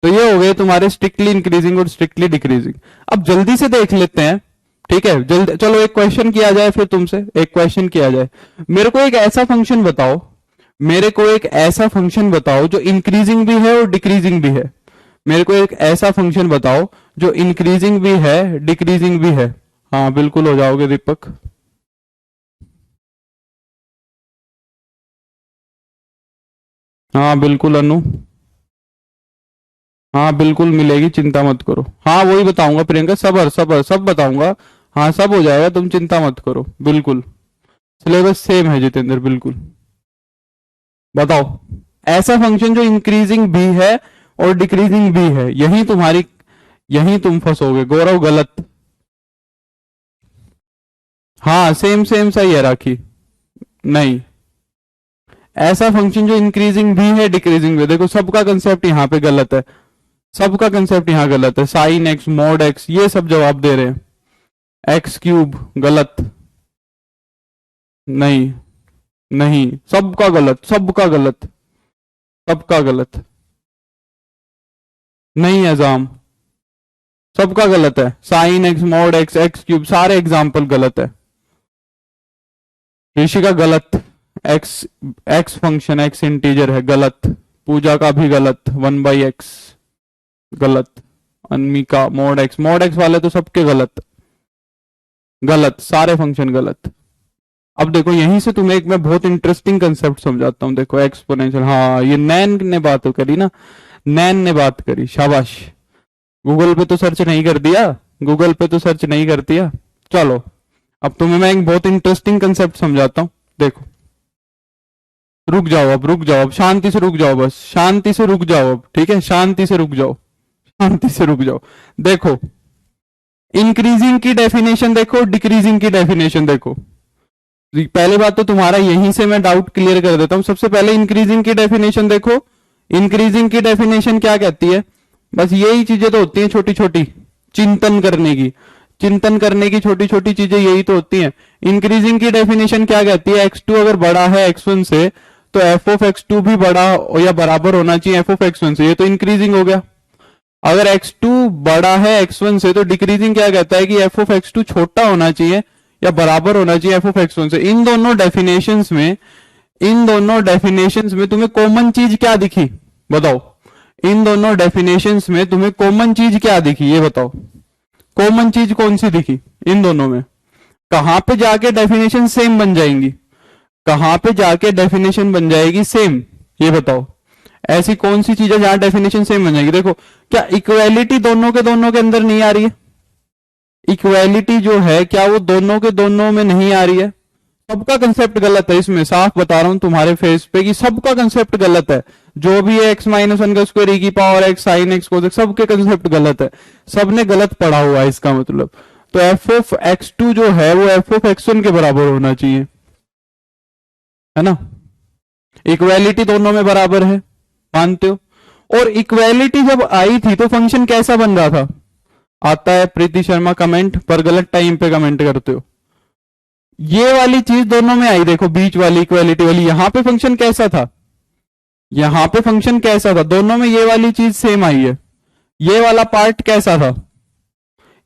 तो ये हो गए तुम्हारे स्ट्रिक्टली इंक्रीजिंग और स्ट्रिक्टली डिक्रीजिंग। अब जल्दी से देख लेते हैं, ठीक है। जल्दी चलो, एक क्वेश्चन किया जाए, फिर तुमसे एक क्वेश्चन किया जाए। मेरे को एक ऐसा फंक्शन बताओ, मेरे को एक ऐसा फंक्शन बताओ जो इंक्रीजिंग भी है और डिक्रीजिंग भी है। मेरे को एक ऐसा फंक्शन बताओ जो इंक्रीजिंग भी है डिक्रीजिंग भी है। हाँ बिल्कुल हो जाओगे दीपक। हाँ बिल्कुल अनु, हाँ बिल्कुल मिलेगी, चिंता मत करो। हाँ वही बताऊंगा प्रियंका, सबर सबर सब बताऊंगा। हाँ सब हो जाएगा, तुम चिंता मत करो, बिल्कुल सिलेबस सेम है जितेंद्र, बिल्कुल। बताओ ऐसा फंक्शन जो इंक्रीजिंग भी है और डिक्रीजिंग भी है, यही तुम्हारी, यही तुम फंसोगे। गौरव गलत। हाँ सेम सेम सही है राखी। नहीं, ऐसा फंक्शन जो इंक्रीजिंग भी है डिक्रीजिंग भी है। देखो सबका कंसेप्ट यहाँ पे गलत है, सबका कंसेप्ट यहाँ गलत है। साइन एक्स मॉड एक्स ये सब जवाब दे रहे हैं, एक्स क्यूब गलत। नहीं नहीं, सबका गलत, सबका गलत, सबका गलत। नहीं अजाम, सबका गलत है। Sine x mod x x cube सारे एग्जाम्पल गलत है। ऋषि का गलत, x x function x integer है गलत। पूजा का भी गलत, 1/x गलत। अनमिका मॉड एक्स वाले तो सबके गलत, गलत सारे फंक्शन गलत। अब देखो यहीं से तुम्हें एक मैं बहुत इंटरेस्टिंग कंसेप्ट समझाता हूँ। देखो एक्सपोनेंशियल, हाँ ये नैन ने बात करी ना, नैन ने बात करी, शाबाश। गूगल पे तो सर्च नहीं कर दिया, गूगल पे तो सर्च नहीं कर दिया। चलो अब तुम्हें मैं एक बहुत इंटरेस्टिंग कंसेप्ट समझाता हूँ। देखो, रुक जाओ अब, रुक जाओ अब, शांति से रुक जाओ, बस शांति से रुक जाओ अब, ठीक है, शांति से रुक जाओ, शांति से रुक जाओ। देखो इंक्रीजिंग की डेफिनेशन देखो, डिक्रीजिंग की डेफिनेशन देखो। पहले बात तो तुम्हारा यहीं से मैं डाउट क्लियर कर देता हूं। सबसे पहले इंक्रीजिंग की डेफिनेशन देखो। इंक्रीजिंग की डेफिनेशन क्या कहती है, बस यही चीजें तो होती हैं छोटी छोटी, चिंतन करने की, चिंतन करने की छोटी छोटी चीजें यही तो होती हैं। इंक्रीजिंग की डेफिनेशन क्या कहती है, x2 अगर बड़ा है x1 से तो f ऑफ x2 भी बड़ा या बराबर होना चाहिए f ऑफ x1 से, ये तो इंक्रीजिंग हो गया। अगर x2 बड़ा है x1 से तो डिक्रीजिंग क्या कहता है कि f ऑफ x2 छोटा होना चाहिए या बराबर होना चाहिए f ऑफ x1 से। इन दोनों डेफिनेशंस में, इन दोनों डेफिनेशंस में तुम्हें कॉमन चीज क्या दिखी, बताओ। इन दोनों डेफिनेशंस में तुम्हें कॉमन चीज क्या दिखी, ये बताओ। कॉमन चीज कौन सी दिखी इन दोनों में? कहां पे जाके डेफिनेशन सेम बन जाएंगी, कहां पे जाके डेफिनेशन बन जाएगी सेम, ये बताओ। ऐसी कौन सी चीज है जहां डेफिनेशन सेम बन जाएगी? देखो, क्या इक्वेलिटी दोनों के अंदर नहीं आ रही है? इक्वेलिटी जो है क्या वो दोनों के दोनों में नहीं आ रही है? सबका कंसेप्ट गलत है इसमें, साफ बता रहा हूं तुम्हारे फेस पे कि सबका कंसेप्ट गलत है। जो भी है एक्स माइनस वन का स्क्वायर, ई की पावर एक्स साइन एक्स को, सबके कंसेप्ट गलत है, सबने गलत पढ़ा हुआ है इसका मतलब। तो एफ ऑफ एक्स टू जो है वो एफ ऑफ एक्स वन के बराबर होना चाहिए, है ना। इक्वेलिटी दोनों में बराबर है, मानते हो? और इक्वेलिटी जब आई थी तो फंक्शन कैसा बन रहा था? आता है प्रीति शर्मा कमेंट, पर गलत टाइम पे कमेंट करते हो। ये वाली चीज दोनों में आई, देखो बीच वाली इक्वेलिटी वाली, यहां पे फंक्शन कैसा था, यहां पे फंक्शन कैसा था, दोनों में ये वाली चीज सेम आई है। ये वाला पार्ट कैसा था,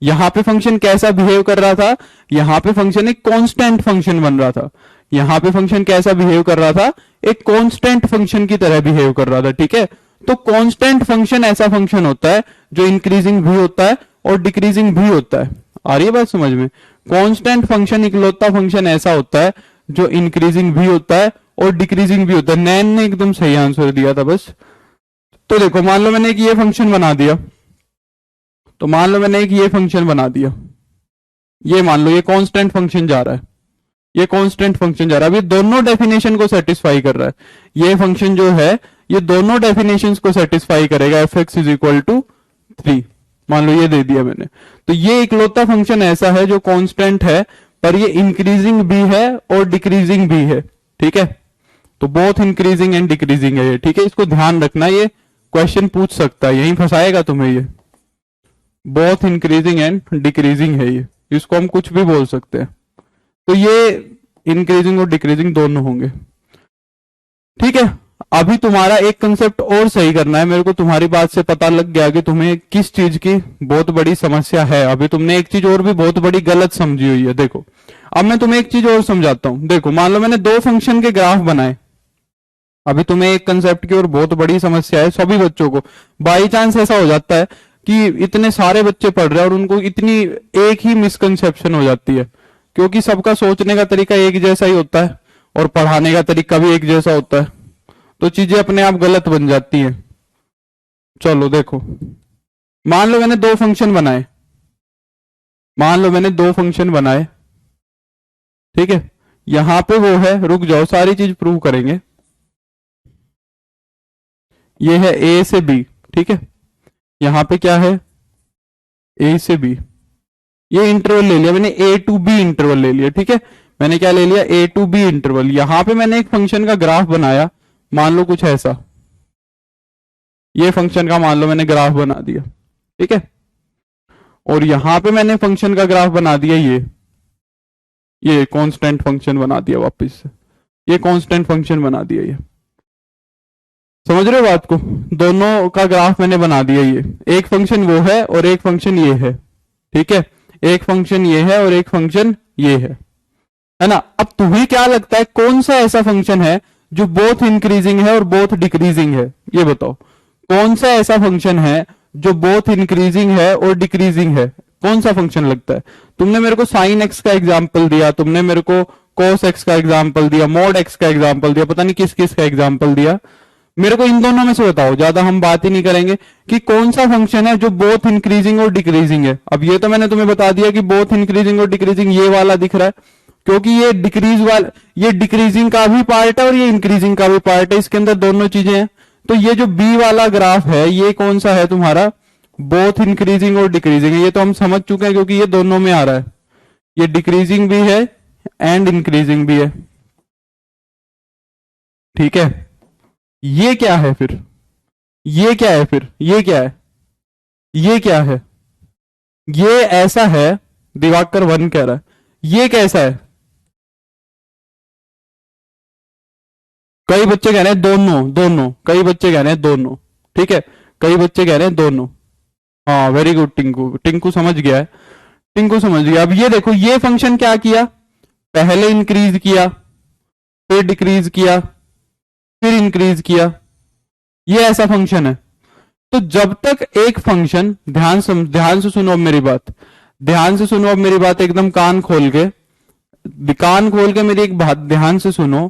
यहां पे फंक्शन कैसा बिहेव कर रहा था, यहां पे फंक्शन एक कांस्टेंट फंक्शन बन रहा था। यहां पे फंक्शन कैसा बिहेव कर रहा था, एक कांस्टेंट फंक्शन की तरह बिहेव कर रहा था, ठीक है। तो कांस्टेंट फंक्शन ऐसा फंक्शन होता है जो इंक्रीजिंग भी होता है और डिक्रीजिंग भी होता है। आ रही है बात समझ में? कांस्टेंट फंक्शन इकलौता फंक्शन ऐसा होता है जो इंक्रीजिंग भी होता है और डिक्रीजिंग भी होता है। नैन ने एकदम सही आंसर दिया था बस। तो देखो मान लो मैंने एक ये फंक्शन बना दिया, तो मान लो मैंने एक ये फंक्शन बना दिया, ये मान लो ये कांस्टेंट फंक्शन जा रहा है, ये कांस्टेंट फंक्शन जा रहा है, अब ये दोनों डेफिनेशन को सेटिस्फाई कर रहा है। ये फंक्शन जो है ये दोनों डेफिनेशंस को सेटिस्फाई करेगा। F x is equal to 3, मान लो ये दे दिया मैंने। तो ये इकलौता फंक्शन ऐसा है जो कांस्टेंट है, पर ये इंक्रीजिंग भी है और डिक्रीजिंग भी है, ठीक है। तो बोथ इंक्रीजिंग एंड डिक्रीजिंग है ये, ठीक है। इसको ध्यान रखना, ये क्वेश्चन पूछ सकता है, यही फंसाएगा तुम्हें ये। बोथ इंक्रीजिंग एंड डिक्रीजिंग है ये, इसको हम कुछ भी बोल सकते हैं। तो ये इंक्रीजिंग और डिक्रीजिंग दोनों होंगे, ठीक है। अभी तुम्हारा एक कंसेप्ट और सही करना है। मेरे को तुम्हारी बात से पता लग गया कि तुम्हें किस चीज की बहुत बड़ी समस्या है। अभी तुमने एक चीज और भी बहुत बड़ी गलत समझी हुई है। देखो, अब मैं तुम्हें एक चीज और समझाता हूं। देखो, मान लो मैंने दो फंक्शन के ग्राफ बनाए। अभी तुम्हें एक कंसेप्ट की और बहुत बड़ी समस्या है, सभी बच्चों को बाई चांस ऐसा हो जाता है कि इतने सारे बच्चे पढ़ रहे हैं और उनको इतनी एक ही मिसकंसेप्शन हो जाती है, क्योंकि सबका सोचने का तरीका एक जैसा ही होता है और पढ़ाने का तरीका भी एक जैसा होता है, तो चीजें अपने आप गलत बन जाती हैं। चलो देखो, मान लो मैंने दो फंक्शन बनाए, मान लो मैंने दो फंक्शन बनाए, ठीक है। यहां पे वो है, रुक जाओ सारी चीज प्रूव करेंगे। ये है ए से बी, ठीक है। यहां पे क्या है, ए से बी। ये इंटरवल ले लिया मैंने, ए टू बी इंटरवल ले लिया, ठीक है। मैंने क्या ले लिया, ए टू बी इंटरवल। यहां पे मैंने एक फंक्शन का ग्राफ बनाया, मान लो कुछ ऐसा। ये फंक्शन का मान लो मैंने ग्राफ बना दिया, ठीक है। और यहां पे मैंने फंक्शन का ग्राफ बना दिया, ये कांस्टेंट फंक्शन बना दिया, वापस से ये कांस्टेंट फंक्शन बना दिया। ये समझ रहे हो बात को, दोनों का ग्राफ मैंने बना दिया। ये एक फंक्शन वो है और एक फंक्शन ये है, ठीक है। एक फंक्शन ये है और एक फंक्शन ये है ना। अब तुम्हें क्या लगता है कौन सा ऐसा फंक्शन है जो बोथ इंक्रीजिंग है और बोथ डिक्रीजिंग है? ये बताओ, कौन सा ऐसा फंक्शन है जो बोथ इंक्रीजिंग है और डिक्रीजिंग है? कौन सा फंक्शन लगता है? तुमने मेरे को साइन एक्स का एग्जाम्पल दिया, तुमने मेरे को कोस एक्स का एग्जाम्पल दिया, मॉड एक्स का एग्जाम्पल दिया, पता नहीं किस किस का एग्जाम्पल दिया। मेरे को इन दोनों में से बताओ, ज्यादा हम बात ही नहीं करेंगे, कि कौन सा फंक्शन है जो बोथ इंक्रीजिंग और डिक्रीजिंग है। अब ये तो मैंने तुम्हें बता दिया कि बोथ इंक्रीजिंग और डिक्रीजिंग ये वाला दिख रहा है, क्योंकि ये डिक्रीज वाला, ये डिक्रीजिंग का भी पार्ट है और ये इंक्रीजिंग का भी पार्ट है, इसके अंदर दोनों चीजें हैं। तो ये जो बी वाला ग्राफ है ये कौन सा है तुम्हारा? बोथ इंक्रीजिंग और डिक्रीजिंग है। ये तो हम समझ चुके हैं क्योंकि ये दोनों में आ रहा है, ये डिक्रीजिंग भी है एंड इंक्रीजिंग भी है, ठीक है। ये क्या है फिर? ये क्या है फिर? ये क्या है? ये क्या है? ये ऐसा है, दिवाकर 1 कह रहा है, ये कैसा है? कई बच्चे कह रहे हैं दोनों, दोनों, कई बच्चे कह रहे हैं दोनों, ठीक है। कई बच्चे कह रहे हैं दोनों। हाँ वेरी गुड टिंकू, टिंकू समझ गया है, टिंकू समझ गया। अब ये देखो, ये फंक्शन क्या किया, पहले इंक्रीज किया, फिर डिक्रीज किया, फिर इंक्रीज किया, ये ऐसा फंक्शन है। तो जब तक एक फंक्शन, ध्यान से सुनो अब मेरी बात, ध्यान से सुनो अब मेरी बात, एकदम कान खोल के मेरी एक बात ध्यान से सुनो।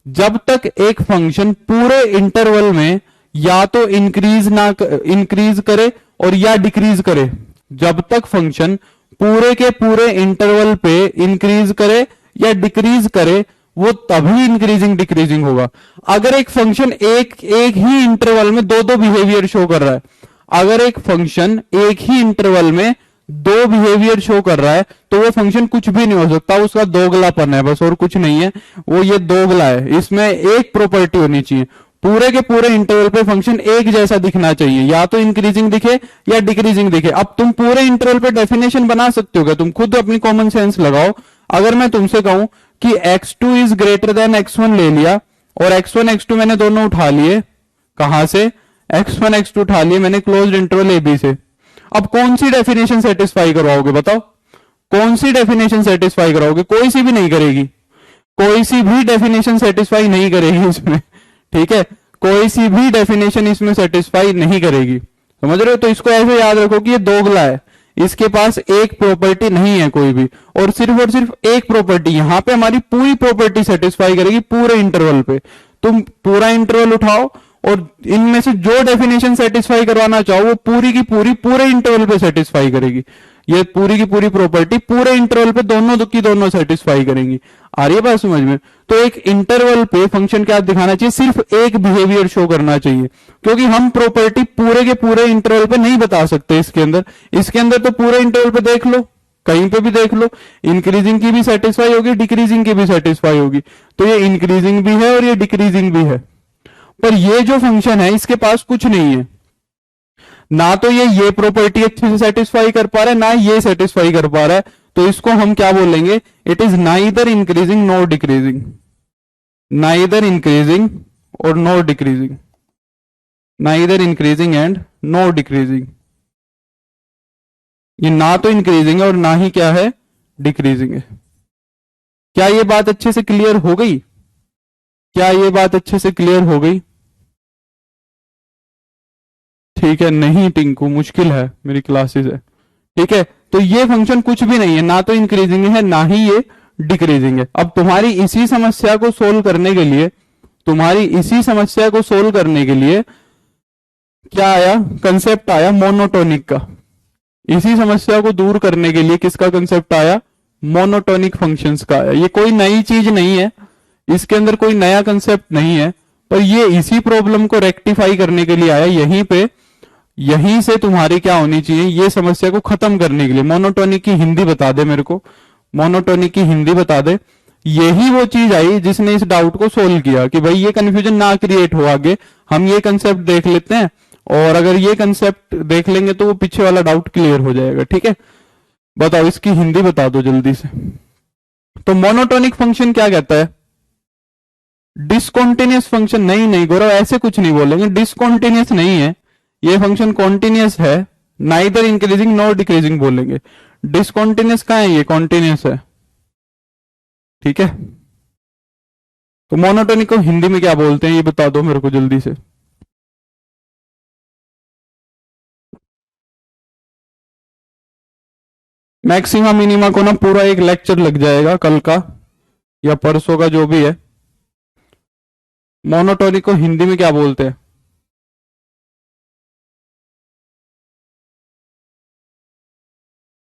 जब तक एक फंक्शन पूरे इंटरवल में या तो इंक्रीज करे और या डिक्रीज करे, जब तक फंक्शन पूरे के पूरे इंटरवल पे इंक्रीज करे या डिक्रीज करे, वो तभी इंक्रीजिंग डिक्रीजिंग होगा। अगर एक फंक्शन एक ही इंटरवल में दो बिहेवियर शो कर रहा है, अगर एक फंक्शन एक ही इंटरवल में दो बिहेवियर शो कर रहा है, तो वो फंक्शन कुछ भी नहीं हो सकता, उसका दोगलापन है बस, और कुछ नहीं है, वो ये दोगला है। इसमें एक प्रॉपर्टी होनी चाहिए, पूरे के पूरे इंटरवल पे फंक्शन एक जैसा दिखना चाहिए, या तो इंक्रीजिंग दिखे या डिक्रीजिंग दिखे। अब तुम पूरे इंटरवल पे डेफिनेशन बना सकते हो क्या? तुम खुद अपनी कॉमन सेंस लगाओ। अगर मैं तुमसे कहूं कि x2 is greater than x1 ले लिया, और x1 x2 मैंने दोनों उठा लिए, कहां से? x1 x2 उठा लिए मैंने क्लोज्ड इंटरवल ए बी से। अब कौन सी डेफिनेशन सेटिस्फाई करवाओगे बताओ? कौन सी डेफिनेशन सेटिस्फाई कराओगे? कोई सी भी नहीं करेगी, कोई सी भी डेफिनेशन सेटिस्फाई नहीं करेगी इसमें, ठीक है। कोई सी भी डेफिनेशन इसमें सेटिस्फाई नहीं करेगी, समझ रहे हो? तो इसको ऐसे याद रखो कि ये दोगला है, इसके पास एक प्रॉपर्टी नहीं है कोई भी, और सिर्फ एक प्रॉपर्टी, यहां पे हमारी पूरी प्रॉपर्टी सेटिस्फाई करेगी पूरे इंटरवल पे। तुम पूरा इंटरवल उठाओ और इनमें से जो डेफिनेशन सेटिस्फाई करवाना चाहो वो पूरी की पूरी पूरे इंटरवल पे सेटिस्फाई करेगी। ये पूरी की पूरी प्रॉपर्टी पूरे इंटरवल पे दोनों की दोनों सेटिस्फाई करेंगी। आ रही है बात समझ में? तो एक इंटरवल पे फंक्शन क्या दिखाना चाहिए? सिर्फ एक बिहेवियर शो करना चाहिए, क्योंकि हम प्रॉपर्टी पूरे के पूरे इंटरवल पे नहीं बता सकते। इसके अंदर तो पूरे इंटरवल पे देख लो, कहीं पे भी देख लो, इंक्रीजिंग की भी सेटिस्फाई होगी, डिक्रीजिंग की भी सेटिस्फाई होगी। तो ये इंक्रीजिंग भी है और ये डिक्रीजिंग भी है। पर ये जो फंक्शन है इसके पास कुछ नहीं है, ना तो ये प्रॉपर्टी अच्छे से सेटिस्फाई कर पा रहा है, ना ये सेटिस्फाई कर पा रहा है। तो इसको हम क्या बोलेंगे? It is neither increasing nor decreasing, neither increasing और nor decreasing, neither increasing and nor decreasing. ये ना तो इंक्रीजिंग है और ना ही क्या है, डिक्रीजिंग है। क्या ये बात अच्छे से क्लियर हो गई? क्या ये बात अच्छे से क्लियर हो गई? ठीक है, नहीं टिंकू मुश्किल है, मेरी क्लासेस है। ठीक है, तो ये फंक्शन कुछ भी नहीं है, ना तो इंक्रीजिंग है ना ही ये डिक्रीजिंग है। अब तुम्हारी इसी समस्या को सोल्व करने के लिए, तुम्हारी इसी समस्या को सोल्व करने के लिए क्या आया? कंसेप्ट आया मोनोटोनिक का। इसी समस्या को दूर करने के लिए किसका कंसेप्ट आया? मोनोटोनिक फंक्शंस का आया। ये कोई नई चीज नहीं है, इसके अंदर कोई नया कंसेप्ट नहीं है, पर ये इसी प्रॉब्लम को रेक्टिफाई करने के लिए आया। यहीं से तुम्हारी क्या होनी चाहिए, ये समस्या को खत्म करने के लिए। मोनोटोनिक की हिंदी बता दे मेरे को, मोनोटोनिक की हिंदी बता दे। यही वो चीज आई जिसने इस डाउट को सोल्व किया कि भाई ये कंफ्यूजन ना क्रिएट हो आगे, हम ये कंसेप्ट देख लेते हैं, और अगर ये कंसेप्ट देख लेंगे तो वो पीछे वाला डाउट क्लियर हो जाएगा। ठीक है, बताओ इसकी हिंदी बता दो जल्दी से। तो मोनोटोनिक फंक्शन क्या कहता है? Discontinuous function. नहीं गौरव, ऐसे कुछ नहीं बोलेंगे, डिसकॉन्टिन्यूस नहीं है ये फंक्शन, कॉन्टिन्यूस है। नाइदर इंक्रीजिंग नॉर डिक्रीजिंग बोलेंगे। डिसकॉन्टिन्यूस कहां है? ये कॉन्टिन्यूस है। ठीक है, तो मोनोटोनिक को हिंदी में क्या बोलते हैं ये बता दो मेरे को जल्दी से। मैक्सिमा मिनिमा को ना पूरा एक लेक्चर लग जाएगा कल का या परसों का, जो भी है। मोनोटोनिक को हिंदी में क्या बोलते हैं?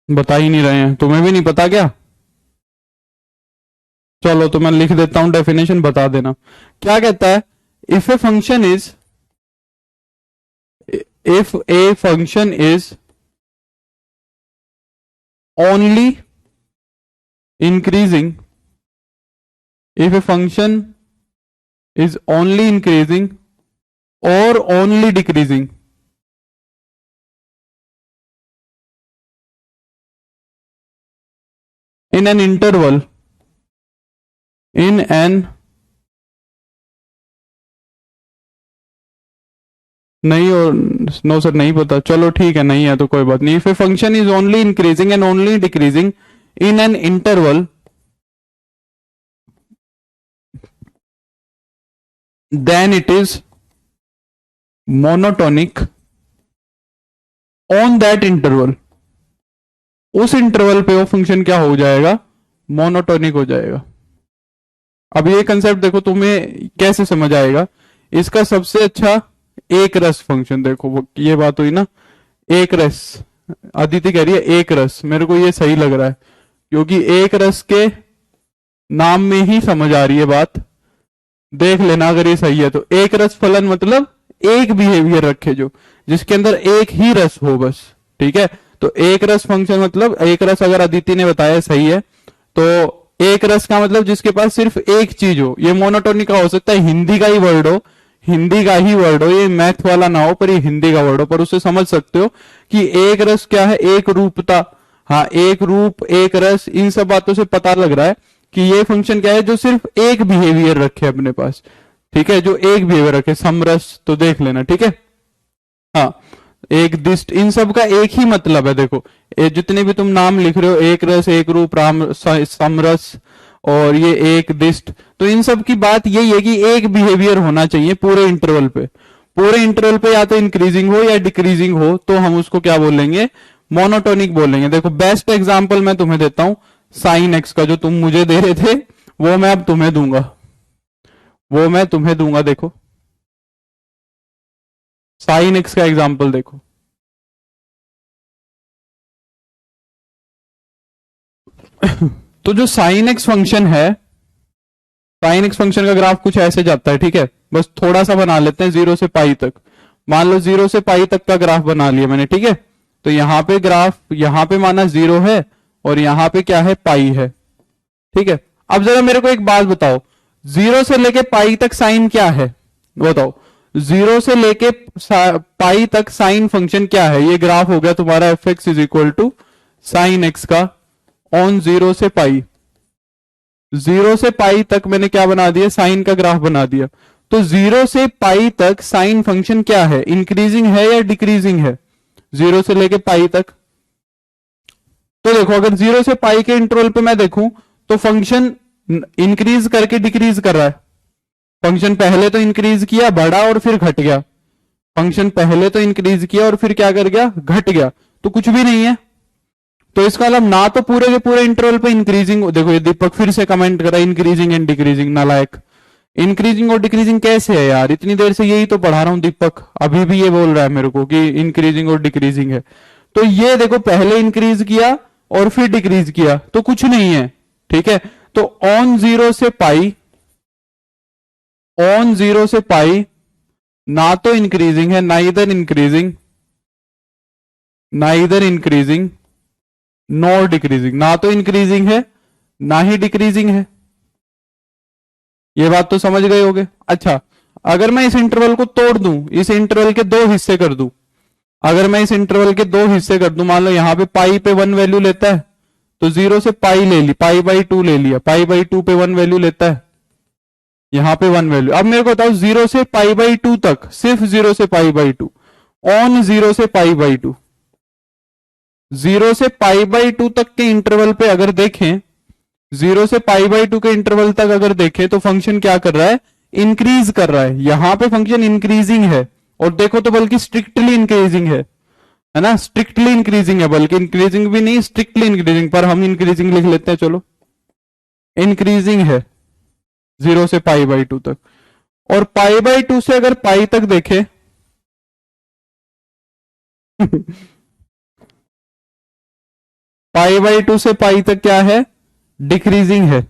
बता ही नहीं रहे हैं, तुम्हें भी नहीं पता क्या? चलो तो मैं लिख देता हूं, डेफिनेशन बता देना। क्या कहता है? If a function is, if a function is only increasing, if a function is only increasing or only decreasing, in an interval, in an, नहीं, और नो सर नहीं पता, चलो ठीक है, नहीं है तो कोई बात नहीं। If a function is only increasing and only decreasing in an interval, then it is monotonic on that interval। उस इंटरवल पे वो फंक्शन क्या हो जाएगा? मोनोटोनिक हो जाएगा। अब ये कंसेप्ट देखो तुम्हें कैसे समझ आएगा। इसका सबसे अच्छा एक रस फंक्शन देखो, वो ये बात हुई ना, एक रस। अदिति कह रही है एक रस, मेरे को ये सही लग रहा है, क्योंकि एक रस के नाम में ही समझ आ रही है बात। देख लेना अगर ये सही है तो। एक रस फलन मतलब एक बिहेवियर रखे जो, जिसके अंदर एक ही रस हो बस। ठीक है, तो एक रस फंक्शन मतलब एक रस, अगर अदिति ने बताया सही है तो एक रस का मतलब जिसके पास सिर्फ एक चीज हो। ये मोनोटोनिक का हो सकता है हिंदी का ही वर्ड हो, हिंदी का ही वर्ड हो, ये मैथ वाला ना हो, पर ये हिंदी का वर्ड हो, पर उसे समझ सकते हो कि एक रस क्या है? एक रूपता। हाँ, एक रूप, एक रस, इन सब बातों से पता लग रहा है कि ये फंक्शन क्या है जो सिर्फ एक बिहेवियर रखे अपने पास। ठीक है, जो एक बिहेवियर रखे, समरस तो देख लेना। ठीक है, हाँ, एक दिष्ट, इन सब का एक ही मतलब है। देखो ये जितने भी तुम नाम लिख रहे हो, एक रस, एक रूप, राम, समरस और ये एक दिष्ट, तो इन सब की बात यही है कि एक बिहेवियर होना चाहिए पूरे इंटरवल पे। पूरे इंटरवल पे या तो इंक्रीजिंग हो या डिक्रीजिंग हो, तो हम उसको क्या बोलेंगे? मोनोटोनिक बोलेंगे। देखो बेस्ट एग्जांपल मैं तुम्हें देता हूं, साइन एक्स का, जो तुम मुझे दे रहे थे वो मैं अब तुम्हें दूंगा, वो मैं तुम्हें दूंगा। देखो साइन एक्स का एग्जाम्पल देखो। तो जो साइन एक्स फंक्शन है, साइन एक्स फंक्शन का ग्राफ कुछ ऐसे जाता है, ठीक है। बस थोड़ा सा बना लेते हैं 0 से पाई तक। मान लो 0 से पाई तक का ग्राफ बना लिया मैंने, ठीक है। तो यहां पे ग्राफ, यहां पे माना 0 है और यहां पे क्या है, पाई है, ठीक है। अब जरा मेरे को एक बात बताओ, 0 से लेके पाई तक साइन क्या है, बताओ। 0 से लेके पाई तक साइन फंक्शन क्या है? ये ग्राफ हो गया तुम्हारा f x is equal to sine x का ऑन 0 से पाई। 0 से पाई तक मैंने क्या बना दिया, साइन का ग्राफ बना दिया। तो 0 से पाई तक साइन फंक्शन क्या है, इंक्रीजिंग है या डिक्रीजिंग है? 0 से लेके पाई तक। तो देखो अगर 0 से पाई के इंटरवल पे मैं देखूं तो फंक्शन इंक्रीज करके डिक्रीज कर रहा है। फंक्शन पहले तो इंक्रीज किया, बढ़ा और फिर घट गया। फंक्शन पहले तो इंक्रीज किया और फिर क्या कर गया, घट गया। तो कुछ भी नहीं है। तो इसका मतलब ना तो पूरे के पूरे इंटरवल पे इंक्रीजिंग, देखो ये दीपक फिर से कमेंट कर रहा है इंक्रीजिंग एंड डिक्रीजिंग, नालायक। इंक्रीजिंग और डिक्रीजिंग कैसे है यार, इतनी देर से यही तो पढ़ा रहा हूं दीपक, अभी भी ये बोल रहा है मेरे को कि इंक्रीजिंग और डिक्रीजिंग है। तो ये देखो पहले इंक्रीज किया और फिर डिक्रीज किया, तो कुछ नहीं है, ठीक है। तो ऑन 0 से पाई, ऑन 0 से पाई ना तो इंक्रीजिंग है, neither increasing, neither increasing nor decreasing. ना तो इंक्रीजिंग है ना ही डिक्रीजिंग है। ये बात तो समझ गए होगे। अच्छा, अगर मैं इस इंटरवल को तोड़ दूं, इस इंटरवल के दो हिस्से कर दूं, अगर मैं इस इंटरवल के दो हिस्से कर दूं, मान लो यहां पे पाई पे 1 वैल्यू लेता है, तो 0 से पाई ले ली, पाई बाई 2 ले लिया, पाई बाई 2 पे 1 वैल्यू लेता है, यहां पे 1 वैल्यू। अब मेरे को बताओ 0 से पाई बाई 2 तक, सिर्फ 0 से पाई बाई 2, ऑन 0 से पाई बाई 2, 0 से पाई बाई 2 तक के इंटरवल पे अगर देखें, 0 से पाई बाई 2 के इंटरवल तक अगर देखें तो फंक्शन क्या कर रहा है, इंक्रीज कर रहा है। यहां पे फंक्शन इंक्रीजिंग है, और देखो तो बल्कि स्ट्रिक्टली इंक्रीजिंग है ना, स्ट्रिक्टली इंक्रीजिंग है, बल्कि इंक्रीजिंग भी नहीं, स्ट्रिक्टली इंक्रीजिंग। पर हम इंक्रीजिंग लिख लेते हैं, चलो इंक्रीजिंग है 0 से पाई बाई 2 तक। और पाई बाई 2 से अगर पाई तक देखे पाई बाई 2 से पाई तक क्या है, डिक्रीजिंग है।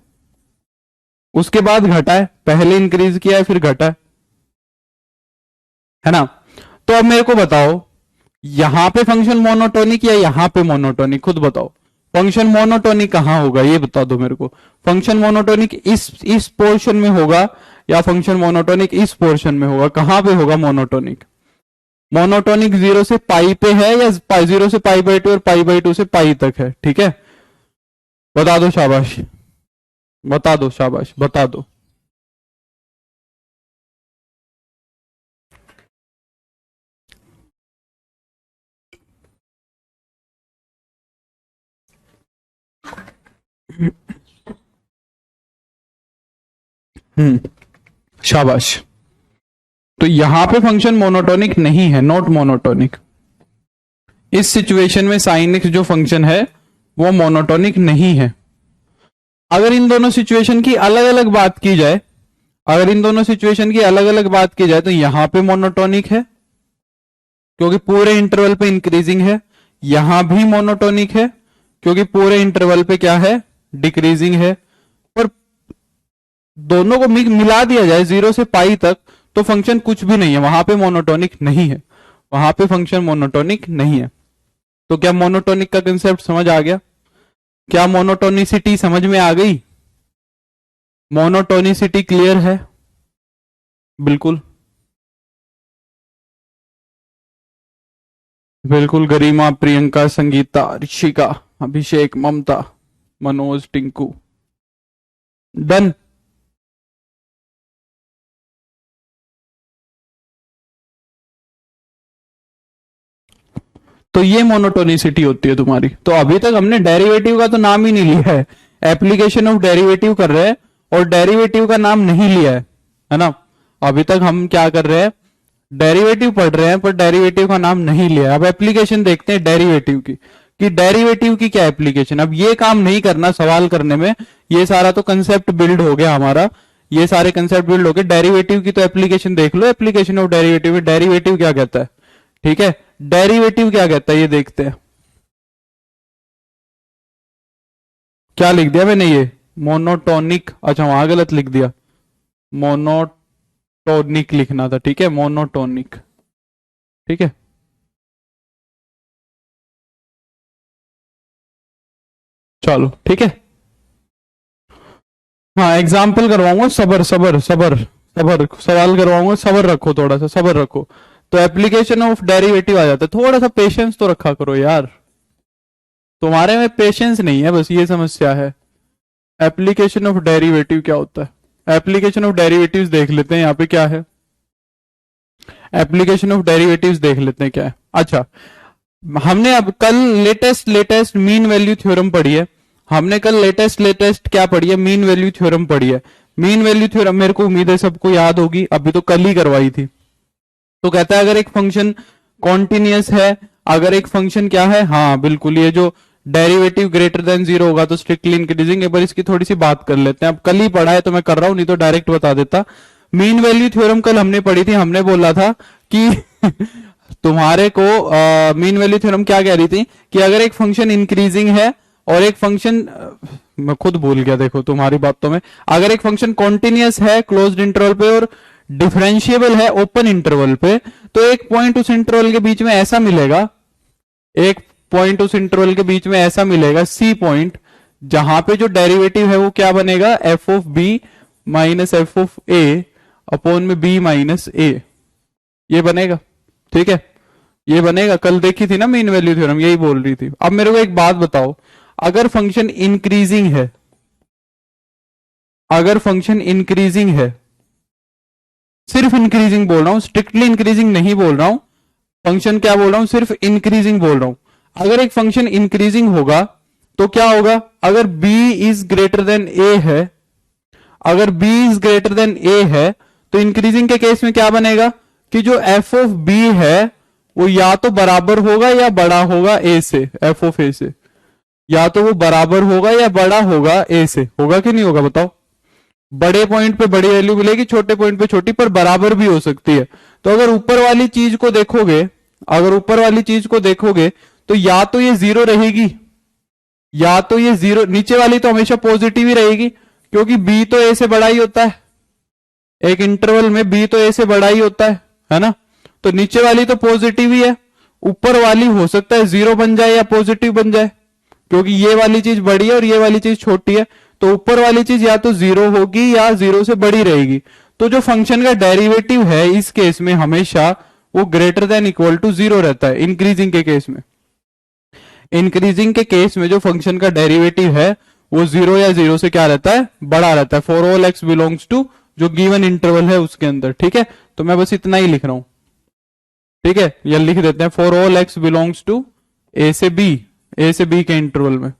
उसके बाद घटा है, पहले इंक्रीज किया है फिर घटा है ना। तो अब मेरे को बताओ यहां पे फंक्शन मोनोटोनिक या यहां पे मोनोटोनिक, खुद बताओ। फंक्शन मोनोटोनिक कहां होगा ये बता दो मेरे को। फंक्शन मोनोटोनिक इस पोर्शन में होगा या फंक्शन मोनोटोनिक इस पोर्शन में होगा, कहां पे होगा मोनोटोनिक? मोनोटोनिक 0 से पाई पे है या 0 से पाई बाई 2 और पाई बाई 2 से पाई तक है, ठीक है। बता दो शाबाश, बता दो शाबाश, बता दो। शाबाश। तो यहां पे फंक्शन मोनोटोनिक नहीं है, नॉट मोनोटोनिक। इस सिचुएशन में साइन एक्स जो फंक्शन है वो मोनोटोनिक नहीं है। अगर इन दोनों सिचुएशन की अलग अलग बात की जाए, अगर इन दोनों सिचुएशन की अलग अलग बात की जाए तो यहां पे मोनोटोनिक है क्योंकि पूरे इंटरवल पे इंक्रीजिंग है, यहां भी मोनोटोनिक है क्योंकि पूरे इंटरवल पे क्या है, डिक्रीजिंग है। पर दोनों को मिला दिया जाए 0 से पाई तक तो फंक्शन कुछ भी नहीं है, वहां पे मोनोटोनिक नहीं है, वहां पे फंक्शन मोनोटोनिक नहीं है। तो क्या मोनोटोनिक का कंसेप्ट समझ आ गया? क्या मोनोटोनिसिटी समझ में आ गई? मोनोटोनिसिटी क्लियर है? बिल्कुल बिल्कुल। गरिमा, प्रियंका, संगीता, ऋषिका, अभिषेक, ममता, मनोज, टिंकू, डन। तो ये मोनोटोनिसिटी होती है तुम्हारी। तो अभी तक हमने डेरिवेटिव का तो नाम ही नहीं लिया है, एप्लीकेशन ऑफ डेरिवेटिव कर रहे हैं और डेरिवेटिव का नाम नहीं लिया है ना। अभी तक हम क्या कर रहे हैं, डेरिवेटिव पढ़ रहे हैं पर डेरिवेटिव का नाम नहीं लिया। अब एप्लीकेशन देखते हैं डेरिवेटिव की, कि डेरिवेटिव की क्या एप्लीकेशन। अब ये काम नहीं करना सवाल करने में, ये सारा तो कंसेप्ट बिल्ड हो गया हमारा। ये सारे कंसेप्ट बिल्ड हो गए। डेरिवेटिव की तो एप्लीकेशन देख लो, एप्लीकेशन ऑफ डेरिवेटिव में डेरिवेटिव क्या कहता है, ठीक है, डेरिवेटिव क्या कहता है ये देखते हैं। क्या लिख दिया मैंने, ये मोनोटोनिक, अच्छा वहां गलत लिख दिया, मोनोटोनिक लिखना था, ठीक है, मोनोटोनिक, ठीक है। चलो ठीक है, हाँ एग्जाम्पल करवाऊंगा, सबर सबर सबर सबर, सवाल करवाऊंगा, सबर रखो, थोड़ा सा सबर रखो। तो एप्लीकेशन ऑफ डेरिवेटिव आ जाता है, थोड़ा सा पेशेंस तो रखा करो यार, तुम्हारे में पेशेंस नहीं है, बस ये समस्या है। एप्लीकेशन ऑफ डेरिवेटिव क्या होता है, एप्लीकेशन ऑफ डेरिवेटिव्स देख लेते हैं, यहाँ पे क्या है, एप्लीकेशन ऑफ डेरिवेटिव्स देख लेते हैं क्या है। अच्छा, हमने अब कल लेटेस्ट मीन वैल्यू थ्योरम पढ़ी है, हमने कल लेटेस्ट क्या पढ़ी है, मीन वैल्यू थ्योरम पढ़ी है। मीन वैल्यू थ्योरम मेरे को उम्मीद है सबको याद होगी, अभी तो कल ही करवाई थी। तो कहता है अगर एक फंक्शन कॉन्टिन्यूअस है, अगर एक फंक्शन क्या है, हाँ बिल्कुल, ये जो डेरिवेटिव ग्रेटर देन जीरो होगा तो स्ट्रिक्टली इंक्रीजिंग। एक बार इसकी थोड़ी सी बात कर लेते हैं, अब कल ही पढ़ा है तो मैं कर रहा हूं, नहीं तो डायरेक्ट बता देता। मीन वैल्यू थ्योरम कल हमने पढ़ी थी, हमने बोला था कि तुम्हारे को मीन वैल्यू थ्योरम क्या कह रही थी कि अगर एक फंक्शन इंक्रीजिंग है और एक फंक्शन, मैं खुद भूल गया देखो तुम्हारी बातों में, अगर एक फंक्शन कॉन्टिन्यूअस है क्लोज्ड इंटरवल पे और डिफरेंशिएबल है ओपन इंटरवल पे, तो एक पॉइंट उस इंटरवल के बीच में ऐसा मिलेगा, एक पॉइंट उस इंटरवल के बीच में ऐसा मिलेगा सी पॉइंट, जहां पे जो डेरिवेटिव है वो क्या बनेगा, f of b minus f of a upon में बी माइनस ए, ये बनेगा, ठीक है, ये बनेगा। कल देखी थी ना मीन वैल्यू थ्योरम, यही बोल रही थी। अब मेरे को एक बात बताओ, अगर फंक्शन इंक्रीजिंग है, अगर फंक्शन इंक्रीजिंग है, सिर्फ इंक्रीजिंग बोल रहा हूं, स्ट्रिक्टली इंक्रीजिंग नहीं बोल रहा हूं, फंक्शन क्या बोल रहा हूं, सिर्फ इंक्रीजिंग बोल रहा हूं। अगर एक फंक्शन इंक्रीजिंग होगा तो क्या होगा, अगर b is greater than a है, अगर b is greater than a है तो इंक्रीजिंग के केस में क्या बनेगा कि जो f ऑफ b है वो या तो बराबर होगा या बड़ा होगा a से, f ऑफ a से, या तो वो बराबर होगा या बड़ा होगा a से, होगा कि नहीं होगा बताओ। बड़े पॉइंट पे बड़ी वैल्यू मिलेगी, छोटे पॉइंट पे छोटी, पर बराबर भी हो सकती है। तो अगर ऊपर वाली चीज को देखोगे, अगर ऊपर वाली चीज को देखोगे तो या तो ये जीरो रहेगी, या तो ये जीरो, नीचे वाली तो हमेशा पॉजिटिव ही रहेगी, क्योंकि b तो a से बड़ा ही होता है, एक इंटरवल में b तो a से बड़ा ही होता है ना, तो नीचे वाली तो पॉजिटिव ही है, ऊपर वाली हो सकता है जीरो बन जाए या पॉजिटिव बन जाए, क्योंकि ये वाली चीज बड़ी है और ये वाली चीज छोटी है, तो ऊपर वाली चीज या तो जीरो होगी या जीरो से बड़ी रहेगी। तो जो फंक्शन का डेरिवेटिव है इस केस में हमेशा वो greater than equal to zero रहता है, इंक्रीजिंग के केस में। इंक्रीजिंग के केस में जो फंक्शन का डेरिवेटिव है वो जीरो या जीरो से क्या रहता है, बड़ा रहता है, for all x belongs to जो गिवन इंटरवल है उसके अंदर, ठीक है। तो मैं बस इतना ही लिख रहा हूं, ठीक है, या लिख देते हैं for all x belongs to a से बी, ए से बी के इंटरवल में,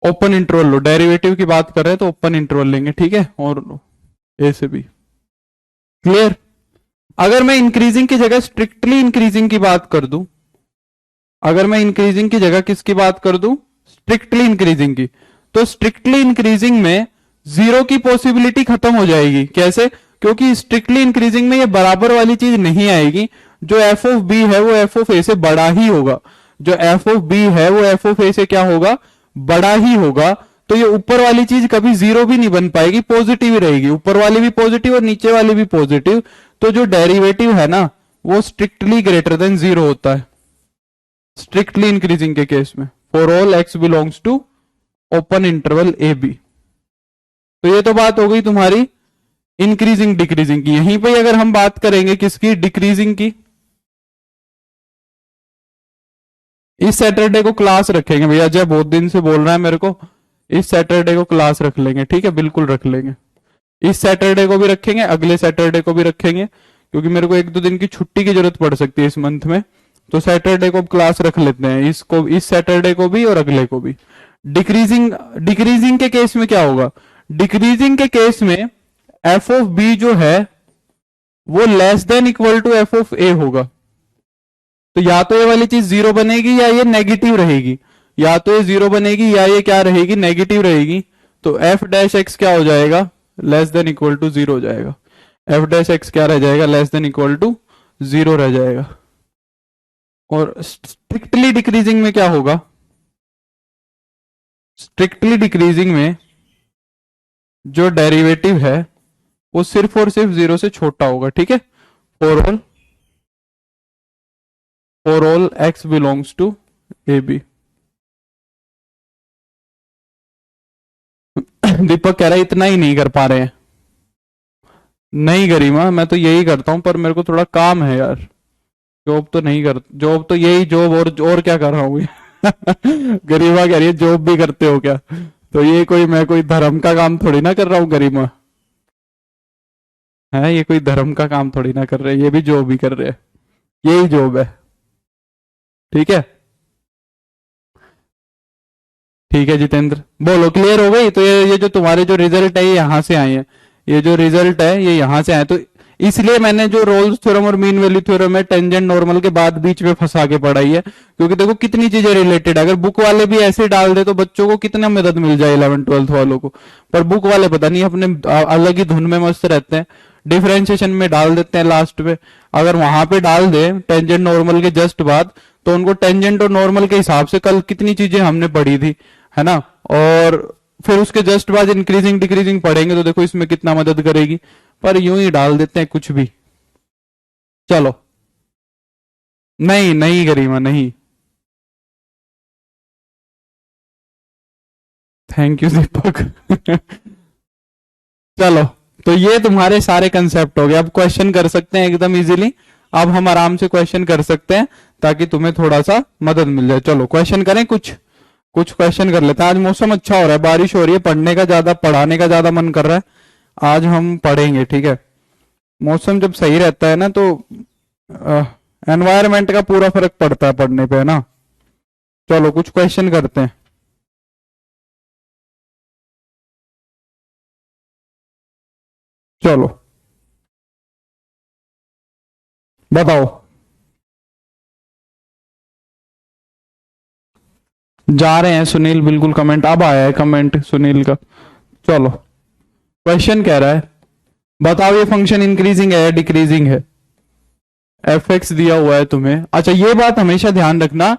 ओपन इंटरवल लो, डेरिवेटिव की बात कर रहे हैं तो ओपन इंटरवल लेंगे, ठीक है, और ए से बी, क्लियर। अगर मैं इंक्रीजिंग की जगह स्ट्रिक्टली इंक्रीजिंग की बात कर दूं, अगर मैं इंक्रीजिंग की जगह किसकी बात कर दूं, स्ट्रिक्टली इंक्रीजिंग की, तो स्ट्रिक्टली इंक्रीजिंग में जीरो की पॉसिबिलिटी खत्म हो जाएगी। कैसे, क्योंकि स्ट्रिक्टली इंक्रीजिंग में ये बराबर वाली चीज नहीं आएगी, जो एफ ऑफ बी है वो एफ ऑफ ए से बड़ा ही होगा, जो एफ ऑफ बी है वो एफ ऑफ ए से क्या होगा, बड़ा ही होगा। तो ये ऊपर वाली चीज कभी जीरो भी नहीं बन पाएगी, पॉजिटिव ही रहेगी, ऊपर वाली भी पॉजिटिव और नीचे वाली भी पॉजिटिव। तो जो डेरिवेटिव है ना वो स्ट्रिक्टली ग्रेटर देन जीरो होता है, स्ट्रिक्टली इंक्रीजिंग के केस में, for all x belongs to open interval a b. तो ये तो बात हो गई तुम्हारी इंक्रीजिंग डिक्रीजिंग की। यहीं पे अगर हम बात करेंगे किसकी, डिक्रीजिंग की, इस सैटरडे को क्लास रखेंगे भैया, जब बहुत दिन से बोल रहा है मेरे को, इस सैटरडे को क्लास रख लेंगे, ठीक है, बिल्कुल रख लेंगे, इस सैटरडे को भी रखेंगे, अगले सैटरडे को भी रखेंगे, क्योंकि मेरे को एक दो दिन की छुट्टी की जरूरत पड़ सकती है इस मंथ में, तो सैटरडे को क्लास रख लेते हैं, इसको, इस सैटरडे को भी और अगले को भी। डिक्रीजिंग, डिक्रीजिंग के केस में क्या होगा, डिक्रीजिंग के केस में एफ ऑफ बी जो है वो less than equal to f of a होगा। तो या तो ये वाली चीज जीरो बनेगी या ये नेगेटिव रहेगी, या तो ये जीरो बनेगी या ये क्या रहेगी, नेगेटिव रहेगी। तो एफ डैश एक्स क्या हो जाएगा, less than equal to zero हो जाएगा। एफ डैश एक्स क्या रह जाएगा, less than equal to zero रह जाएगा। और स्ट्रिक्टली डिक्रीजिंग में क्या होगा, स्ट्रिक्टली डिक्रीजिंग में जो डेरिवेटिव है वो सिर्फ और सिर्फ जीरो से छोटा होगा, ठीक है। For all x belongs to a b. Deepak कह रहा है इतना ही नहीं कर पा रहे हैं। नहीं गरिमा, मैं तो यही करता हूं, पर मेरे को थोड़ा काम है यार। जॉब तो नहीं कर, जॉब तो यही जॉब, और क्या कर रहा हूँ। गरिमा कह रही है जॉब भी करते हो क्या, तो ये कोई, मैं कोई धर्म का काम थोड़ी ना कर रहा हूँ गरिमा, है ये कोई धर्म का काम थोड़ी ना कर रहे, ये भी जॉब ही कर रहे हैं, यही जॉब है, ठीक है। ठीक है जितेंद्र, बोलो क्लियर हो गई। तो ये जो तुम्हारे जो रिजल्ट है ये यहाँ से आए हैं, ये जो रिजल्ट है ये यहाँ से आए, तो इसलिए मैंने जो रोल्स थ्योरम और मीन वैल्यू थ्योरम है टेंजेंट नॉर्मल के बाद बीच में फंसा के पढ़ाई है, क्योंकि देखो कितनी चीजें रिलेटेड है। अगर बुक वाले भी ऐसे डाल दे तो बच्चों को कितना मदद मिल जाए 11th 12th वालों को, पर बुक वाले पता नहीं अपने अलग ही धुन में मस्त रहते हैं, डिफरेंशिएशन में डाल देते हैं लास्ट में। अगर वहां पे डाल दे टेंजेंट नॉर्मल के जस्ट बाद, तो उनको टेंजेंट और नॉर्मल के हिसाब से कल कितनी चीजें हमने पढ़ी थी, है ना। और फिर उसके जस्ट बाद इंक्रीजिंग डिक्रीजिंग पढ़ेंगे तो देखो इसमें कितना मदद करेगी, पर यूं ही डाल देते हैं कुछ भी। चलो, नहीं नहीं गरिमा नहीं। थैंक यू दीपक। चलो, तो ये तुम्हारे सारे कंसेप्ट हो गए, अब क्वेश्चन कर सकते हैं एकदम इजीली। अब हम आराम से क्वेश्चन कर सकते हैं ताकि तुम्हें थोड़ा सा मदद मिल जाए। चलो क्वेश्चन करें, कुछ कुछ क्वेश्चन कर लेते हैं। आज मौसम अच्छा हो रहा है, बारिश हो रही है, पढ़ने का ज्यादा, पढ़ाने का ज्यादा मन कर रहा है, आज हम पढ़ेंगे, ठीक है। मौसम जब सही रहता है ना तो एनवायरनमेंट का पूरा फर्क पड़ता है पढ़ने पे, है ना। चलो कुछ क्वेश्चन करते हैं। चलो बताओ, जा रहे हैं सुनील, बिल्कुल कमेंट अब आया है, कमेंट सुनील का। चलो क्वेश्चन कह रहा है, बताओ ये फंक्शन इंक्रीजिंग है या डिक्रीजिंग है। एफ एक्स दिया हुआ है तुम्हें। अच्छा ये बात हमेशा ध्यान रखना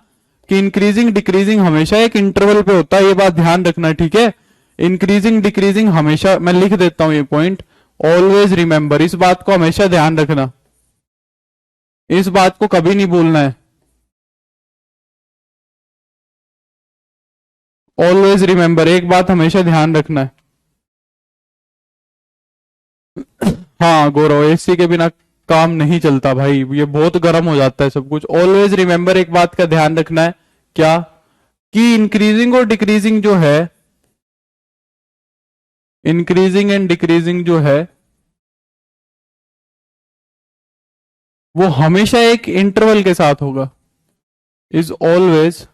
कि इंक्रीजिंग डिक्रीजिंग हमेशा एक इंटरवल पे होता है, ये बात ध्यान रखना, ठीक है। इंक्रीजिंग डिक्रीजिंग हमेशा, मैं लिख देता हूं ये पॉइंट, ऑलवेज रिमेंबर, इस बात को हमेशा ध्यान रखना, इस बात को कभी नहीं भूलना है। ऑलवेज रिमेंबर, एक बात हमेशा ध्यान रखना है। हाँ गौरव, एसी के बिना काम नहीं चलता भाई, ये बहुत गर्म हो जाता है सब कुछ। ऑलवेज रिमेंबर, एक बात का ध्यान रखना है, क्या, कि इंक्रीजिंग और डिक्रीजिंग जो है, इंक्रीजिंग एंड डिक्रीजिंग जो है वो हमेशा एक इंटरवल के साथ होगा, is always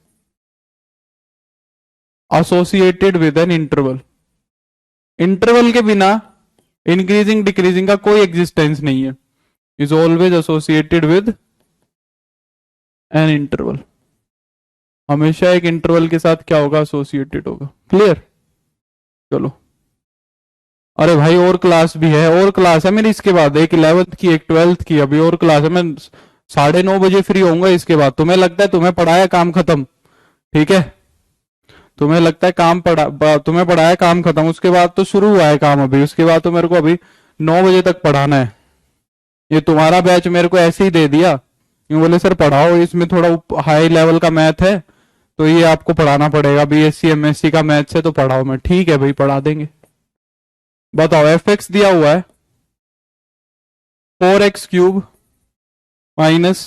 associated with an interval. Interval के बिना इंक्रीजिंग डिक्रीजिंग का कोई एग्जिस्टेंस नहीं है, is always associated with an interval, हमेशा एक इंटरवल के साथ क्या होगा, एसोसिएटेड होगा। क्लियर। चलो, अरे भाई और क्लास भी है, और क्लास है मेरी इसके बाद, एक 11th की एक 12th की, अभी और क्लास है। मैं 9:30 बजे फ्री होऊंगा इसके बाद। तुम्हें लगता है तुम्हें पढ़ाया काम खत्म, ठीक है, तुम्हें लगता है काम तुम्हें पढ़ाया काम खत्म, उसके बाद तो शुरू हुआ है काम अभी, उसके बाद तो मेरे को अभी 9 बजे तक पढ़ाना है। ये तुम्हारा बैच मेरे को ऐसे ही दे दिया, यूं बोले सर पढ़ाओ, इसमें थोड़ा हाई लेवल का मैथ है तो ये आपको पढ़ाना पड़ेगा, बीएससी एमएससी का मैथ है तो पढ़ाओ। मैं ठीक है भाई पढ़ा देंगे। बताओ एफ एक्स दिया हुआ है 4x³ माइनस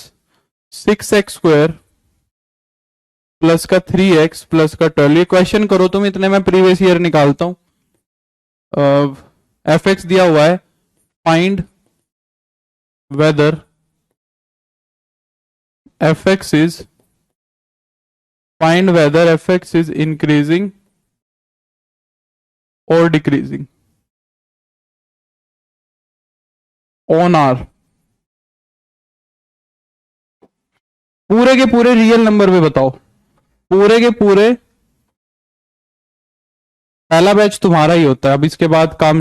6x² प्लस का 3x प्लस का 12। ये क्वेश्चन करो तुम, इतने में प्रीवियस ईयर निकालता हूं। एफ एक्स दिया हुआ है, find weather F x is, find weather F x is increasing और डिक्रीजिंग ऑन आर, पूरे के पूरे रियल नंबर पे बताओ, पूरे के पूरे पहला बैच तुम्हारा ही होता है, अब इसके बाद काम।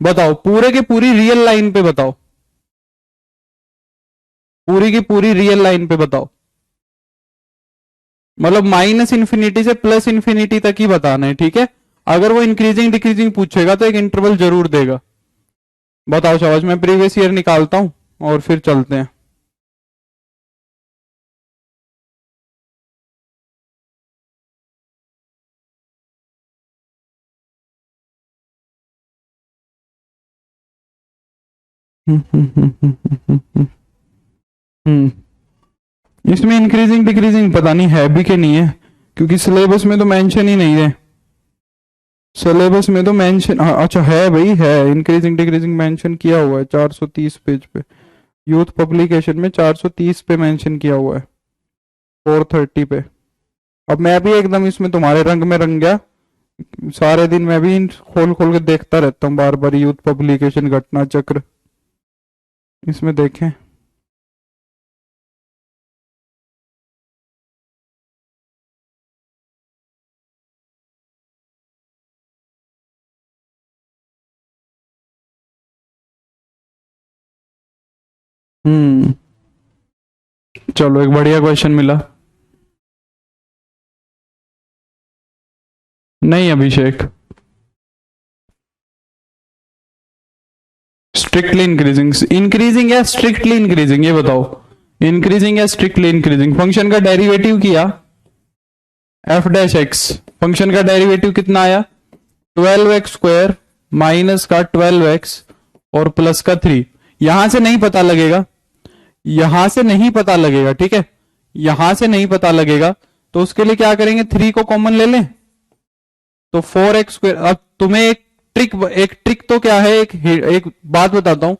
बताओ पूरे की पूरी रियल लाइन पे बताओ, पूरी की पूरी रियल लाइन पे बताओ, मतलब माइनस इन्फिनिटी से प्लस इन्फिनिटी तक ही बताना है, ठीक है। अगर वो इंक्रीजिंग डिक्रीजिंग पूछेगा तो एक इंटरवल जरूर देगा। बताओ शाबाश, मैं प्रीवियस ईयर निकालता हूं और फिर चलते हैं। हम्म इसमें इंक्रीजिंग डिक्रीजिंग पता नहीं है भी कि नहीं है, क्योंकि सिलेबस में तो मेंशन ही नहीं है। सिलेबस में तो मेंशन, अच्छा है भाई, है इंक्रीजिंग डिक्रीजिंग मेंशन किया हुआ है 430 पेज पे। यूथ पब्लिकेशन में 430 पे मेंशन किया हुआ है, 430 पे। अब मैं भी एकदम इसमें तुम्हारे रंग में रंग गया। सारे दिन मैं भी खोल खोल के देखता रहता हूँ बार बार, यूथ पब्लिकेशन घटना चक्र, इसमें देखें। हम्म चलो एक बढ़िया क्वेश्चन मिला। नहीं अभिषेक, स्ट्रिक्टली इंक्रीजिंग, इंक्रीजिंग या स्ट्रिक्टली इंक्रीजिंग ये बताओ। इंक्रीजिंग या स्ट्रिक्टली इंक्रीजिंग। फंक्शन का डेरिवेटिव किया एफ डैश एक्स, फंक्शन का डेरिवेटिव कितना आया 12x² माइनस का 12x और प्लस का 3। यहां से नहीं पता लगेगा, यहां से नहीं पता लगेगा, ठीक है, यहां से नहीं पता लगेगा। तो उसके लिए क्या करेंगे, 3 को कॉमन ले लें तो 4x²। अब तुम्हें एक ट्रिक तो क्या है, एक बात बताता हूं।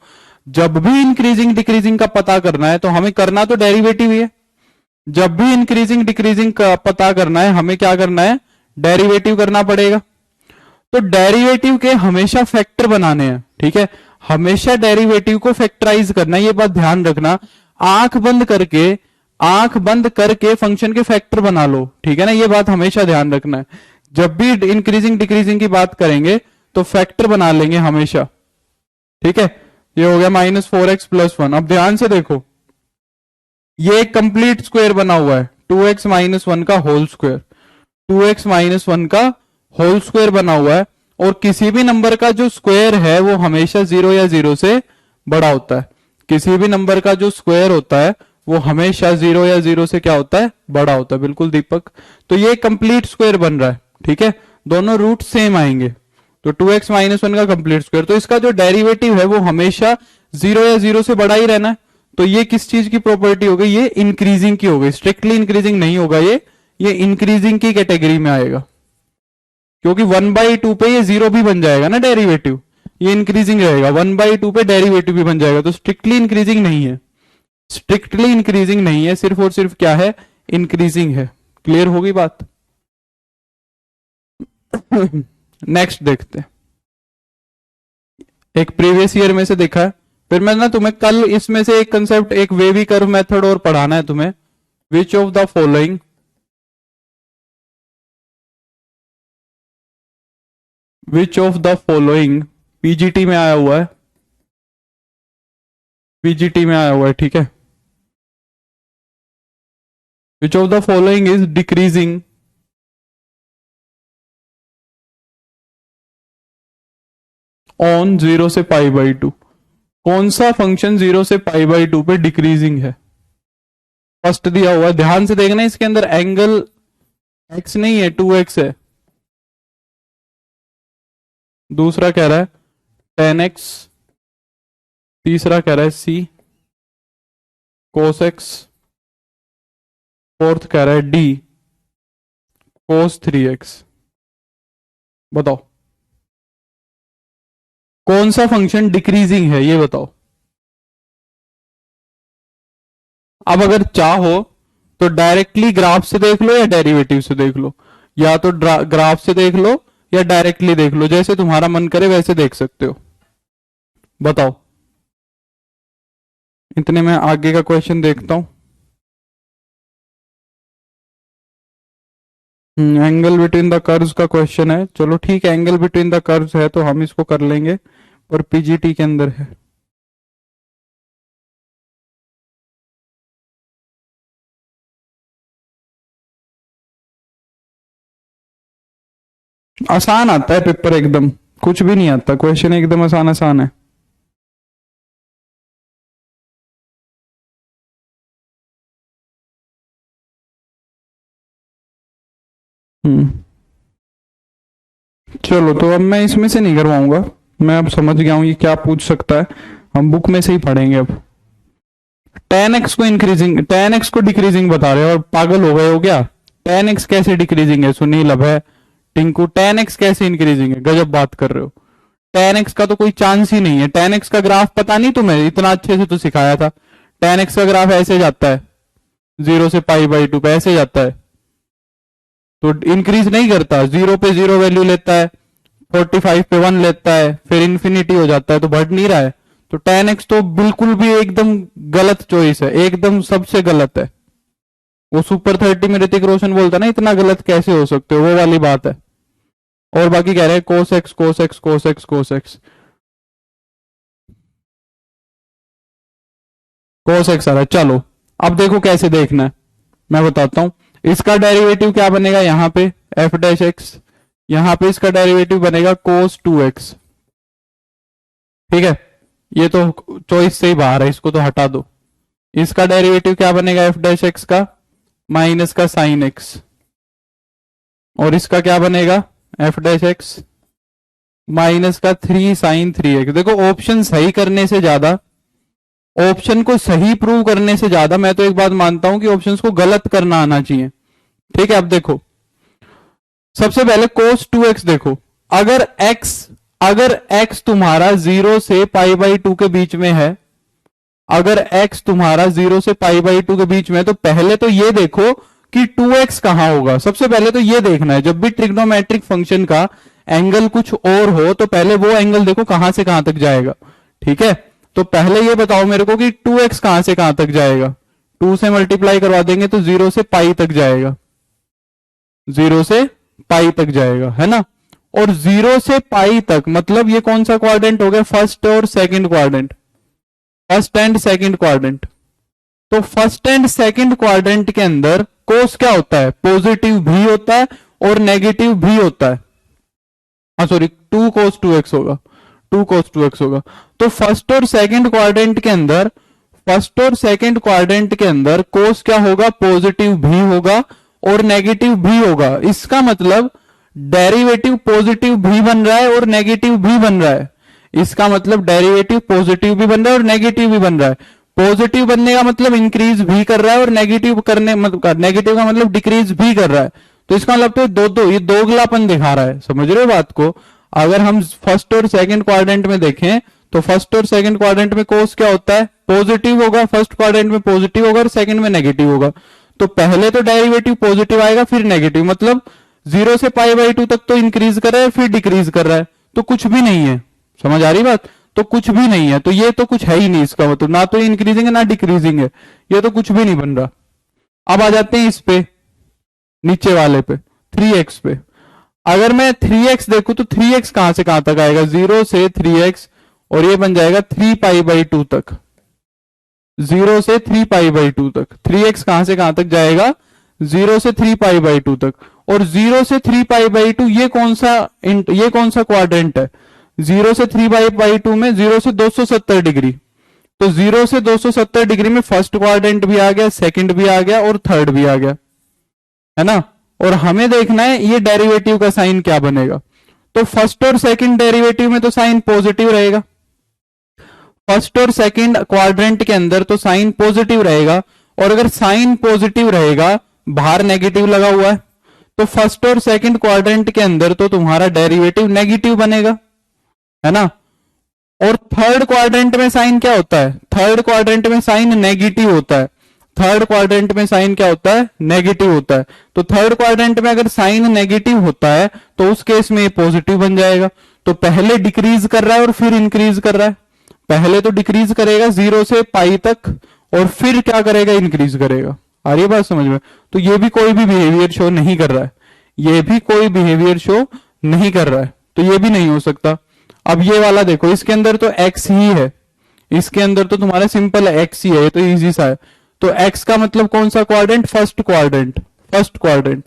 जब भी इंक्रीजिंग डिक्रीजिंग का पता करना है तो हमें करना तो डेरिवेटिव ही है। जब भी इंक्रीजिंग डिक्रीजिंग का पता करना है हमें क्या करना है, डेरिवेटिव करना पड़ेगा। तो डेरिवेटिव के हमेशा फैक्टर बनाने हैं, ठीक है, हमेशा डेरिवेटिव को फैक्टराइज करना है, ये बात ध्यान रखना। आंख बंद करके, आंख बंद करके फंक्शन के फैक्टर बना लो, ठीक है ना, ये बात हमेशा ध्यान रखना है। जब भी इंक्रीजिंग डिक्रीजिंग की बात करेंगे तो फैक्टर बना लेंगे हमेशा, ठीक है। ये हो गया -4x+1। अब ध्यान से देखो, ये एक कंप्लीट स्क्वायर बना हुआ है, 2x-1 का होल स्क्वायर, 2x-1 का होल स्क्वायर बना हुआ है। और किसी भी नंबर का जो स्क्वायर है वो हमेशा 0 या 0 से बड़ा होता है। किसी भी नंबर का जो स्क्वायर होता है वो हमेशा 0 या 0 से क्या होता है, बड़ा होता है। बिल्कुल दीपक, तो ये कंप्लीट स्क्वायर बन रहा है, ठीक है, दोनों रूट सेम आएंगे। तो 2x-1 का कंप्लीट स्क्वायर, तो इसका जो डेरिवेटिव है वो हमेशा 0 या 0 से बड़ा ही रहना है। तो ये किस चीज की प्रॉपर्टी हो गई, ये इंक्रीजिंग की हो गई, स्ट्रिक्टली इंक्रीजिंग नहीं होगा ये इंक्रीजिंग की कैटेगरी में आएगा। क्योंकि 1/2 पे ये 0 भी बन जाएगा ना डेरिवेटिव, ये इंक्रीजिंग रहेगा, 1/2 पे डेरिवेटिव भी बन जाएगा। तो स्ट्रिक्टली इंक्रीजिंग नहीं है, स्ट्रिक्टली इंक्रीजिंग नहीं है, सिर्फ और सिर्फ क्या है, इंक्रीजिंग है। क्लियर होगी बात। नेक्स्ट देखते हैं, एक प्रीवियस ईयर में से देखा है। फिर मैं ना तुम्हें कल इसमें से एक कंसेप्ट, एक वेवी कर्व मेथड और पढ़ाना है तुम्हें। Which of the following, which of the following, PGT में आया हुआ है, पीजीटी में आया हुआ है, ठीक है। Which of the following is decreasing on 0 से π/2। कौन सा फंक्शन 0 से π/2 पे डिक्रीजिंग है। फर्स्ट दिया हुआ है, ध्यान से देखना, इसके अंदर एंगल x नहीं है, 2x है। दूसरा कह रहा है 10x, तीसरा कह रहा है c cos x, फोर्थ कह रहा है d cos 3x। बताओ कौन सा फंक्शन डिक्रीजिंग है, ये बताओ। अब अगर चाहो तो डायरेक्टली ग्राफ से देख लो या डेरिवेटिव से देख लो, या तो ग्राफ से देख लो या डायरेक्टली देख लो, जैसे तुम्हारा मन करे वैसे देख सकते हो। बताओ, इतने में आगे का क्वेश्चन देखता हूं। एंगल बिटवीन द कर्व्स का क्वेश्चन है, चलो ठीक है, एंगल बिटवीन द कर्व्स है तो हम इसको कर लेंगे, और पीजीटी के अंदर है। आसान आता है पेपर, एकदम कुछ भी नहीं आता, क्वेश्चन एकदम आसान आसान है। हम्म चलो, तो अब मैं इसमें से नहीं करवाऊंगा, मैं अब समझ गया हूं ये क्या पूछ सकता है, हम बुक में से ही पढ़ेंगे अब। tan x को इंक्रीजिंग, tan x को डिक्रीजिंग बता रहे हो, और पागल हो गए हो क्या? tan x कैसे डिक्रीजिंग है सुनील, अभय, टिंकू? tan x कैसे इंक्रीजिंग है, गजब बात कर रहे हो। tan x का तो कोई चांस ही नहीं है। tan x का ग्राफ पता नहीं तुम्हें, इतना अच्छे से तो सिखाया था। tan x का ग्राफ ऐसे जाता है, 0 से π/2 पे ऐसे जाता है, तो इंक्रीज नहीं करता, 0 पे 0 वैल्यू लेता है, 45 पे 1 लेता है, फिर इंफिनिटी हो जाता है, तो बढ़ नहीं रहा है। तो tan x तो बिल्कुल भी एकदम गलत चॉइस है, एकदम सबसे गलत है। वो सुपर 30 में ऋतिक रोशन बोलता ना, इतना गलत कैसे हो सकते हो, वो वाली बात है। और बाकी कह रहे हैं cos x cos x cos x cos x cos x आ रहा है। चलो अब देखो कैसे देखना है, मैं बताता हूं। इसका डेरिवेटिव क्या बनेगा यहाँ पे, f डैश x, यहाँ पे इसका डेरिवेटिव बनेगा cos 2x। ठीक है, ये तो चॉइस से ही बाहर है, इसको तो हटा दो। इसका डेरिवेटिव क्या बनेगा f डैश x का, माइनस का साइन x, और इसका क्या बनेगा f डैश x माइनस का 3 साइन 3x। देखो ऑप्शन सही करने से ज्यादा, ऑप्शन को सही प्रूव करने से ज्यादा, मैं तो एक बात मानता हूं कि ऑप्शंस को गलत करना आना चाहिए। ठीक है, अब देखो सबसे पहले cos 2x देखो, अगर x तुम्हारा 0 से π/2 के बीच में है, अगर x तुम्हारा 0 से π/2 के बीच में है, तो पहले तो ये देखो कि 2x कहां होगा। सबसे पहले तो ये देखना है, जब भी ट्रिग्नोमेट्रिक फंक्शन का एंगल कुछ और हो तो पहले वो एंगल देखो कहां से कहां तक जाएगा। ठीक है, तो पहले ये बताओ मेरे को कि 2x कहां से कहां तक जाएगा। 2 से मल्टीप्लाई करवा देंगे तो 0 से पाई तक जाएगा, 0 से पाई तक जाएगा, है ना। और 0 से पाई तक मतलब ये कौन सा क्वाड्रेंट हो गया, फर्स्ट और second quadrant, first and second quadrant. तो फर्स्ट एंड सेकंड क्वाड्रेंट के अंदर कोस क्या होता है, पॉजिटिव भी होता है और नेगेटिव भी होता है। हाँ सॉरी, 2 cos 2x होगा, 2 cos 2x होगा। तो फर्स्ट और सेकंड क्वाड्रेंट के अंदर, फर्स्ट और सेकंड क्वाड्रेंट के अंदर कोस क्या होगा, पॉजिटिव भी होगा और नेगेटिव भी होगा। इसका मतलब डेरिवेटिव पॉजिटिव भी बन रहा है और नेगेटिव भी बन रहा है। इसका मतलब डेरिवेटिव पॉजिटिव भी बन रहा है और नेगेटिव भी बन रहा है। पॉजिटिव बनने का मतलब इंक्रीज भी कर रहा है, और नेगेटिव करने मतलब नेगेटिव का मतलब डिक्रीज भी कर रहा है। तो इसका मतलब तो दो ये दोगलापन दिखा रहा है, समझ रहे हो बात को। अगर हम फर्स्ट और सेकंड क्वाड्रेंट में देखें तो फर्स्ट और सेकंड क्वाड्रेंट में कोस क्या होता है, पॉजिटिव होगा, फर्स्ट क्वाड्रेंट में पॉजिटिव होगा और सेकंड में नेगेटिव होगा। तो पहले तो डेरिवेटिव पॉजिटिव आएगा फिर नेगेटिव, मतलब 0 से π/2 तक तो इंक्रीज कर रहा है फिर डिक्रीज कर रहा है, तो कुछ भी नहीं है। समझ आ रही बात, तो कुछ भी नहीं है, तो ये तो कुछ है ही नहीं, इसका मतलब ना तो इंक्रीजिंग है ना डिक्रीजिंग है, ये तो कुछ भी नहीं बन रहा। अब आ जाते हैं इस पे, नीचे वाले पे, 3x पे। अगर मैं 3x देखूं तो 3x कहां से कहां तक आएगा, 0 से 3x, और ये बन जाएगा 3π/2 तक, 0 से 3π/2 तक। 3x कहां से कहां तक जाएगा, 0 से 3π/2 तक। और 0 से 3π/2 ये कौन सा क्वाड्रेंट है, 0 से 3π/2 में 0 से 270 डिग्री। तो 0 से 270 डिग्री में फर्स्ट क्वाड्रेंट भी आ गया, सेकंड भी आ गया और थर्ड भी आ गया, है ना। और हमें देखना है ये डेरिवेटिव का साइन क्या बनेगा। तो फर्स्ट और सेकंड डेरिवेटिव में तो साइन पॉजिटिव रहेगा, फर्स्ट और सेकंड क्वाड्रेंट के अंदर तो साइन पॉजिटिव रहेगा, और अगर साइन पॉजिटिव रहेगा, बाहर नेगेटिव लगा हुआ है, तो फर्स्ट और सेकंड क्वाड्रेंट के अंदर तो तुम्हारा डेरिवेटिव नेगेटिव बनेगा, है ना। और थर्ड क्वाड्रेंट में साइन क्या होता है, थर्ड क्वाड्रेंट में साइन नेगेटिव होता है, थर्ड क्वाड्रेंट में साइन क्या होता है, नेगेटिव होता है। तो थर्ड क्वाड्रेंट में अगर साइन नेगेटिव होता है तो उस केस में ये पॉजिटिव बन जाएगा। तो पहले डिक्रीज कर रहा है और फिर इंक्रीज कर रहा है, पहले तो डिक्रीज करेगा 0 से पाई तक और फिर क्या करेगा, इंक्रीज करेगा। आ रही है बात समझ में। तो ये भी कोई भी बिहेवियर शो नहीं कर रहा है, ये भी कोई बिहेवियर शो नहीं कर रहा है, तो ये भी नहीं हो सकता। अब ये वाला देखो, इसके अंदर तो x ही है, इसके अंदर तो तुम्हारा सिंपल x ही है, ये तो इजी सा है। तो x का मतलब कौन सा quadrant? First quadrant. First quadrant,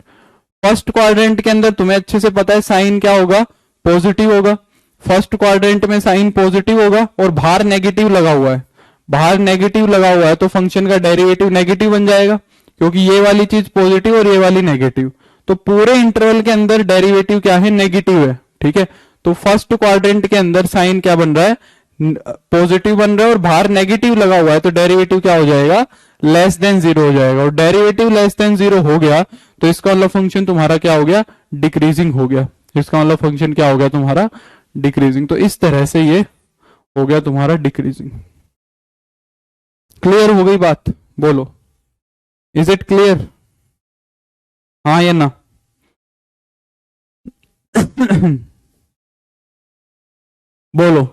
first quadrant के अंदर तुम्हें अच्छे से पता है साइन क्या होगा? पॉजिटिव होगा। फर्स्ट क्वाड्रेंट में साइन पॉजिटिव होगा और बाहर नेगेटिव लगा हुआ है, बाहर नेगेटिव लगा हुआ है तो फंक्शन का डेरिवेटिव नेगेटिव बन जाएगा, क्योंकि ये वाली चीज पॉजिटिव और ये वाली नेगेटिव। तो पूरे इंटरवल के अंदर डेरिवेटिव क्या है? नेगेटिव है, ठीक है। तो फर्स्ट क्वाड्रेंट के अंदर साइन क्या बन रहा है? पॉजिटिव बन रहा है और बाहर नेगेटिव लगा हुआ है, तो डेरिवेटिव क्या हो जाएगा? लेस देन जीरो हो जाएगा। और डेरिवेटिव लेस देन जीरो हो गया तो इसका मतलब फंक्शन तुम्हारा क्या हो गया? डिक्रीजिंग हो गया। इसका मतलब फंक्शन क्या हो गया तुम्हारा? डिक्रीजिंग। तो इस तरह से ये हो गया तुम्हारा डिक्रीजिंग। क्लियर हो गई बात? बोलो, इज इट क्लियर? हाँ या ना? बोलो।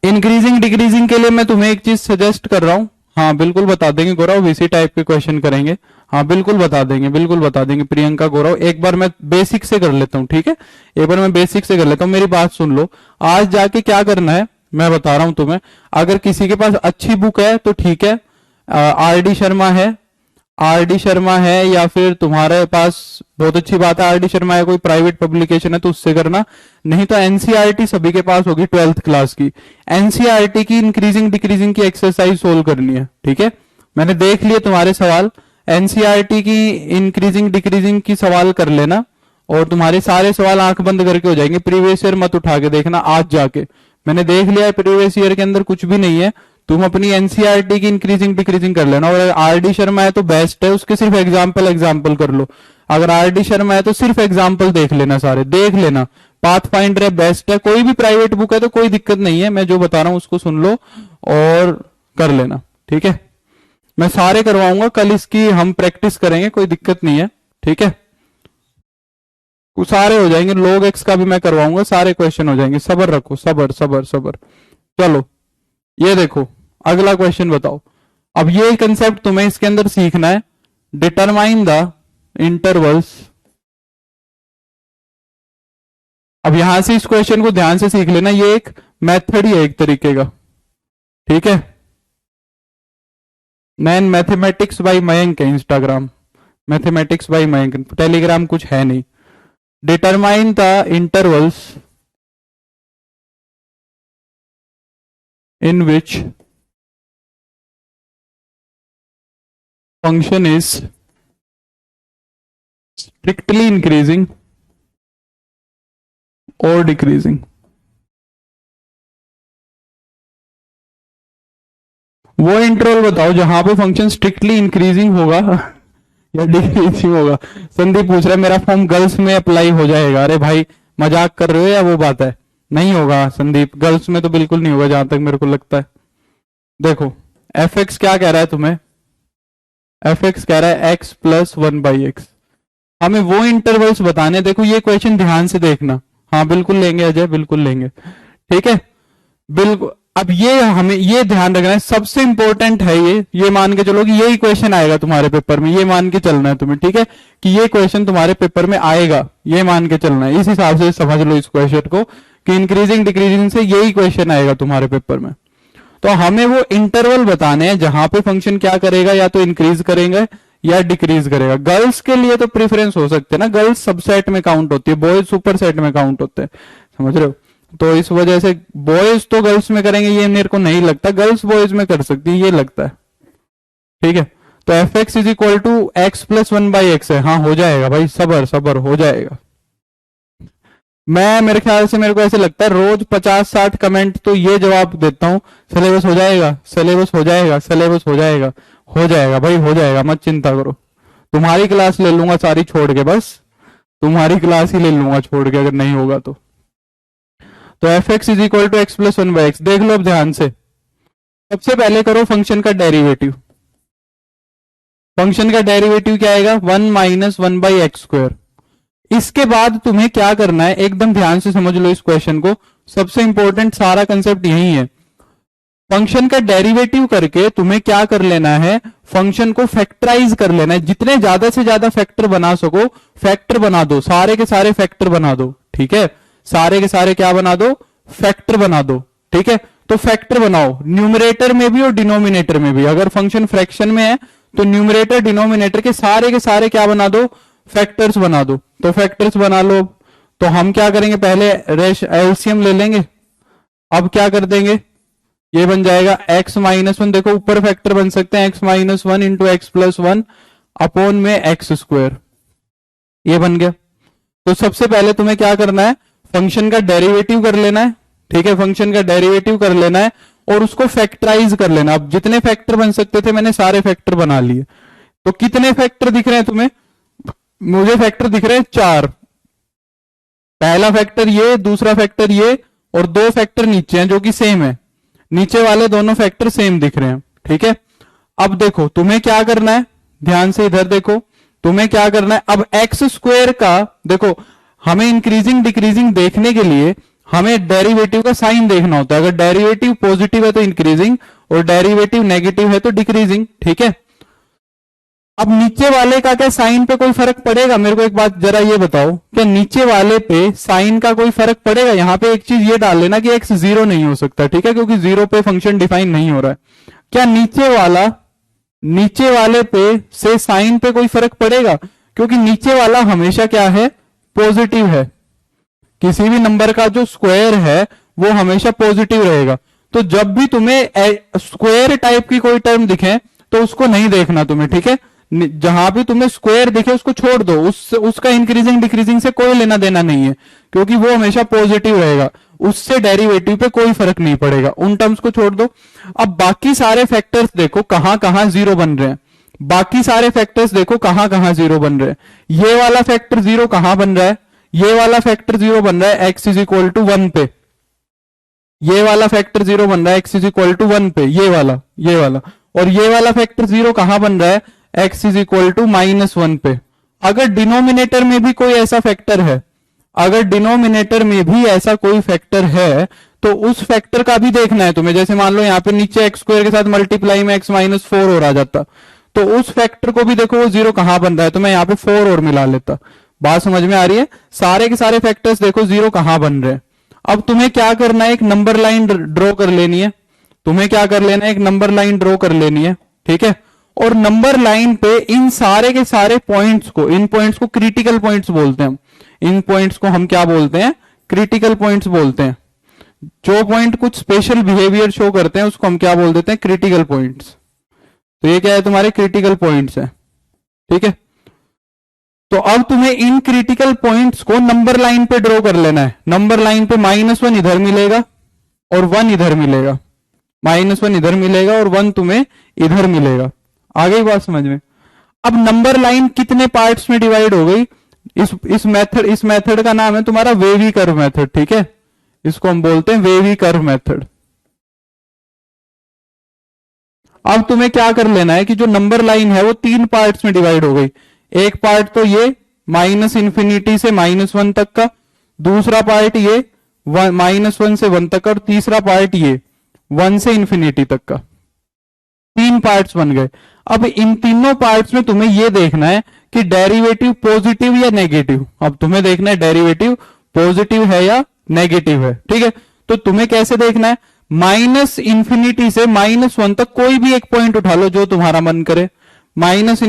इंक्रीजिंग डिक्रीजिंग के लिए मैं तुम्हें एक चीज सजेस्ट कर रहा हूं। हाँ बिल्कुल बता देंगे गौरव, इसी टाइप के क्वेश्चन करेंगे। हाँ बिल्कुल बता देंगे, बिल्कुल बता देंगे प्रियंका, गौरव। एक बार मैं बेसिक से कर लेता हूँ, ठीक है? एक बार मैं बेसिक से कर लेता हूँ, मेरी बात सुन लो। आज जाके क्या करना है मैं बता रहा हूं तुम्हें। अगर किसी के पास अच्छी बुक है तो ठीक है, आर.डी. शर्मा है, आर.डी. शर्मा है, या फिर तुम्हारे पास बहुत अच्छी बात है आर.डी. शर्मा है, कोई प्राइवेट पब्लिकेशन है तो उससे करना। नहीं तो एनसीईआरटी सभी के पास होगी 12th क्लास की। एनसीईआरटी की इंक्रीजिंग डिक्रीजिंग की एक्सरसाइज सोल्व करनी है, ठीक है? मैंने देख लिए तुम्हारे सवाल, एनसीईआरटी की इंक्रीजिंग डिक्रीजिंग की सवाल कर लेना और तुम्हारे सारे सवाल आंख बंद करके हो जाएंगे। प्रीवियस ईयर मत उठा के देखना आज जाके, मैंने देख लिया है प्रीवियस ईयर के अंदर कुछ भी नहीं है। तुम अपनी एनसीईआरटी की इंक्रीजिंग डिक्रीजिंग कर लेना। और आर.डी. शर्मा है तो बेस्ट है, उसके सिर्फ एग्जाम्पल कर लो। अगर आर.डी. शर्मा है तो सिर्फ एग्जाम्पल देख लेना, सारे देख लेना। पाथ फाइंडर है, बेस्ट है। कोई भी प्राइवेट बुक है तो कोई दिक्कत नहीं है, मैं जो बता रहा हूं उसको सुन लो और कर लेना, ठीक है? मैं सारे करवाऊंगा, कल इसकी हम प्रैक्टिस करेंगे, कोई दिक्कत नहीं है, ठीक है? सारे हो जाएंगे। log x का भी मैं करवाऊंगा, सारे क्वेश्चन हो जाएंगे। सबर रखो, सबर सबर सबर। चलो ये देखो, अगला क्वेश्चन बताओ। अब ये कंसेप्ट तुम्हें इसके अंदर सीखना है। Determine the intervals. अब यहां से इस क्वेश्चन को ध्यान से सीख लेना, ये एक मेथड ही है एक तरीके का, ठीक है? मैन मैथमेटिक्स बाय मयंक है Instagram, mathematics bye Mayank, Telegram कुछ है नहीं। Determine the intervals in which function is strictly increasing or decreasing. वो इंटरवल बताओ जहां पे फंक्शन स्ट्रिक्टली इंक्रीजिंग होगा या डिक्रीजिंग होगा। संदीप पूछ रहा है मेरा फॉर्म गर्ल्स में अप्लाई हो जाएगा। अरे भाई मजाक कर रहे हो या वो बात है? नहीं होगा संदीप, गर्ल्स में तो बिल्कुल नहीं होगा जहां तक मेरे को लगता है। देखो एफ एक्स क्या कह रहा है तुम्हें? एफ एक्स कह रहा है x प्लस 1/x। हमें वो इंटरवल्स बताने। देखो ये क्वेश्चन ध्यान से देखना। हाँ बिल्कुल लेंगे अजय, बिल्कुल लेंगे, ठीक है? बिल्कुल। अब ये हमें ये ध्यान रखना है, सबसे इंपॉर्टेंट है ये मान के चलो कि यही क्वेश्चन आएगा तुम्हारे पेपर में, ये मान के चलना है तुम्हें, ठीक है? कि ये क्वेश्चन तुम्हारे पेपर में आएगा, ये मान के चलना है। इस हिसाब से समझ लो इस क्वेश्चन को कि इंक्रीजिंग डिक्रीजिंग से यही क्वेश्चन आएगा तुम्हारे पेपर में। तो हमें वो इंटरवल बताने हैं जहां पे फंक्शन क्या करेगा, या तो इंक्रीज करेगा या डिक्रीज करेगा। गर्ल्स के लिए तो प्रेफरेंस हो सकते हैं ना, गर्ल्स सबसेट में काउंट होती है, बॉयज सुपर सेट में काउंट होते हैं, समझ रहे हो? तो इस वजह से बॉयज तो गर्ल्स में करेंगे ये मेरे को नहीं लगता, गर्ल्स बॉयज में कर सकती है ये लगता है, ठीक है? तो f x is equal to x plus 1/x है। हाँ हो जाएगा भाई, सबर सबर हो जाएगा। मैं मेरे ख्याल से मेरे को ऐसे लगता है रोज 50-60 कमेंट तो ये जवाब देता हूं, सिलेबस हो जाएगा, सिलेबस हो जाएगा, सिलेबस हो जाएगा, हो जाएगा भाई, हो जाएगा, मत चिंता करो। तुम्हारी क्लास ले लूंगा सारी छोड़ के, बस तुम्हारी क्लास ही ले लूंगा छोड़ के अगर नहीं होगा तो। F x is equal to x plus 1/x। देख लो अब ध्यान से, सबसे पहले करो फंक्शन का डेरिवेटिव। फंक्शन का डेरिवेटिव क्या आएगा? 1 माइनस 1/x²। इसके बाद तुम्हें क्या करना है, एकदम ध्यान से समझ लो इस क्वेश्चन को, सबसे इंपॉर्टेंट सारा कंसेप्ट यही है। फंक्शन का डेरिवेटिव करके तुम्हें क्या कर लेना है, फंक्शन को फैक्टराइज कर लेना है। जितने ज्यादा से ज्यादा फैक्टर बना सको फैक्टर बना दो, सारे के सारे फैक्टर बना दो, ठीक है, सारे के सारे क्या बना दो, फैक्टर बना दो, ठीक है। तो फैक्टर बनाओ न्यूमरेटर में भी और डिनोमिनेटर में भी। अगर फंक्शन फ्रैक्शन में है तो न्यूमरेटर डिनोमिनेटर के सारे क्या बना दो, फैक्टर्स बना दो। तो फैक्टर्स बना लो। तो हम क्या करेंगे, पहले एलसीएम ले लेंगे। अब क्या कर देंगे, ये बन जाएगा x माइनस वन, देखो ऊपर फैक्टर बन सकते हैं x minus one into x plus one upon में एक्स स्क्वायर, ये बन गया। तो सबसे पहले तुम्हें क्या करना है, फंक्शन का डेरिवेटिव कर लेना है, ठीक है, फंक्शन का डेरिवेटिव कर लेना है और उसको फैक्टराइज कर लेना। अब जितने फैक्टर बन सकते थे मैंने सारे फैक्टर बना लिए। तो कितने फैक्टर दिख रहे हैं तुम्हें, मुझे फैक्टर दिख रहे हैं 4। पहला फैक्टर ये, दूसरा फैक्टर ये, और 2 फैक्टर नीचे हैं जो कि सेम है। नीचे वाले दोनों फैक्टर सेम दिख रहे हैं, ठीक है। अब देखो तुम्हें क्या करना है, ध्यान से इधर देखो, तुम्हें क्या करना है, अब एक्स स्क्वायर का देखो, हमें इंक्रीजिंग डिक्रीजिंग देखने के लिए हमें डेरिवेटिव का साइन देखना होता है। अगर डेरिवेटिव पॉजिटिव है तो इंक्रीजिंग और डेरिवेटिव नेगेटिव है तो डिक्रीजिंग, ठीक है। अब नीचे वाले का क्या साइन पे कोई फर्क पड़ेगा, मेरे को एक बात जरा ये बताओ, क्या नीचे वाले पे साइन का कोई फर्क पड़ेगा। यहां पे एक चीज ये डाल लेना कि x 0 नहीं हो सकता, ठीक है, क्योंकि 0 पे फंक्शन डिफाइन नहीं हो रहा है। क्या नीचे वाले पे से साइन पे कोई फर्क पड़ेगा, क्योंकि नीचे वाला हमेशा क्या है, पॉजिटिव है। किसी भी नंबर का जो स्क्वायर है वो हमेशा पॉजिटिव रहेगा। तो जब भी तुम्हें स्क्वायर टाइप की कोई टर्म दिखे तो उसको नहीं देखना तुम्हें, ठीक है। जहां भी तुम्हें स्क्वायर दिखे उसको छोड़ दो, उसका इंक्रीजिंग डिक्रीजिंग से कोई लेना देना नहीं है, क्योंकि वो हमेशा पॉजिटिव रहेगा, उससे डेरिवेटिव पे कोई फर्क नहीं पड़ेगा, उन टर्म्स को छोड़ दो। अब बाकी सारे फैक्टर्स देखो कहां कहां जीरो बन रहे हैं, बाकी सारे फैक्टर्स देखो कहां कहां जीरो बन रहे हैं। ये वाला फैक्टर जीरो कहां बन रहा है, ये वाला फैक्टर जीरो बन रहा है एक्स इज इक्वल टू 1 पे, ये वाला फैक्टर जीरो बन रहा है एक्स इज इक्वल टू 1 पे, ये वाला, और ये वाला फैक्टर जीरो कहां बन रहा है, x इज इक्वल टू -1 पे। अगर डिनोमिनेटर में भी कोई ऐसा फैक्टर है, अगर डिनोमिनेटर में भी ऐसा कोई फैक्टर है तो उस फैक्टर का भी देखना है तुम्हें। जैसे मान लो यहाँ पे नीचे एक्स स्क्वायर के साथ मल्टीप्लाई में x माइनस 4 और आ जाता, तो उस फैक्टर को भी देखो वो जीरो कहां बन रहा है, तो मैं यहाँ पे 4 और मिला लेता। बात समझ में आ रही है, सारे के सारे फैक्टर्स देखो जीरो कहां बन रहे हैं। अब तुम्हें क्या करना है, एक नंबर लाइन ड्रॉ कर लेनी है, तुम्हें क्या कर लेना है, एक नंबर लाइन ड्रॉ कर लेनी है, ठीक है। और नंबर लाइन पे इन सारे के सारे पॉइंट्स को, इन पॉइंट्स को क्रिटिकल पॉइंट्स बोलते हैं। इन पॉइंट्स को हम क्या बोलते हैं, क्रिटिकल पॉइंट्स बोलते हैं। जो पॉइंट कुछ स्पेशल बिहेवियर शो करते हैं उसको हम क्या बोल देते हैं, क्रिटिकल पॉइंट्स। तो ये क्या है, तुम्हारे क्रिटिकल पॉइंट्स है, ठीक है। तो अब तुम्हें इन क्रिटिकल पॉइंट्स को नंबर लाइन पे ड्रॉ कर लेना है। नंबर लाइन पे -1 इधर मिलेगा और 1 इधर मिलेगा, -1 इधर मिलेगा और 1 तुम्हें इधर मिलेगा। आ गई बात समझ में। अब नंबर लाइन कितने पार्ट्स में डिवाइड हो गई, इस मेथड का नाम है तुम्हारा वेवी कर्व मेथड, ठीक है। इसको हम बोलते हैं वेवी कर्व मेथड। अब तुम्हें क्या कर लेना है कि जो नंबर लाइन है वो 3 पार्ट्स में डिवाइड हो गई। एक पार्ट तो ये -∞ से -1 तक का, दूसरा पार्ट ये -1 से 1 तक का, और तीसरा पार्ट ये 1 से ∞ तक का। 3 पार्ट्स बन गए। अब इन तीनों पार्ट्स में तुम्हें यह देखना है कि डेरिवेटिव पॉजिटिव या नेगेटिव। अब तुम्हें देखना है डेरिवेटिव पॉजिटिव है या नेगेटिव है, ठीक है। तो तुम्हें कैसे देखना है, -∞ से -1 तक कोई भी एक पॉइंट उठा लो जो तुम्हारा मन करे। -∞ से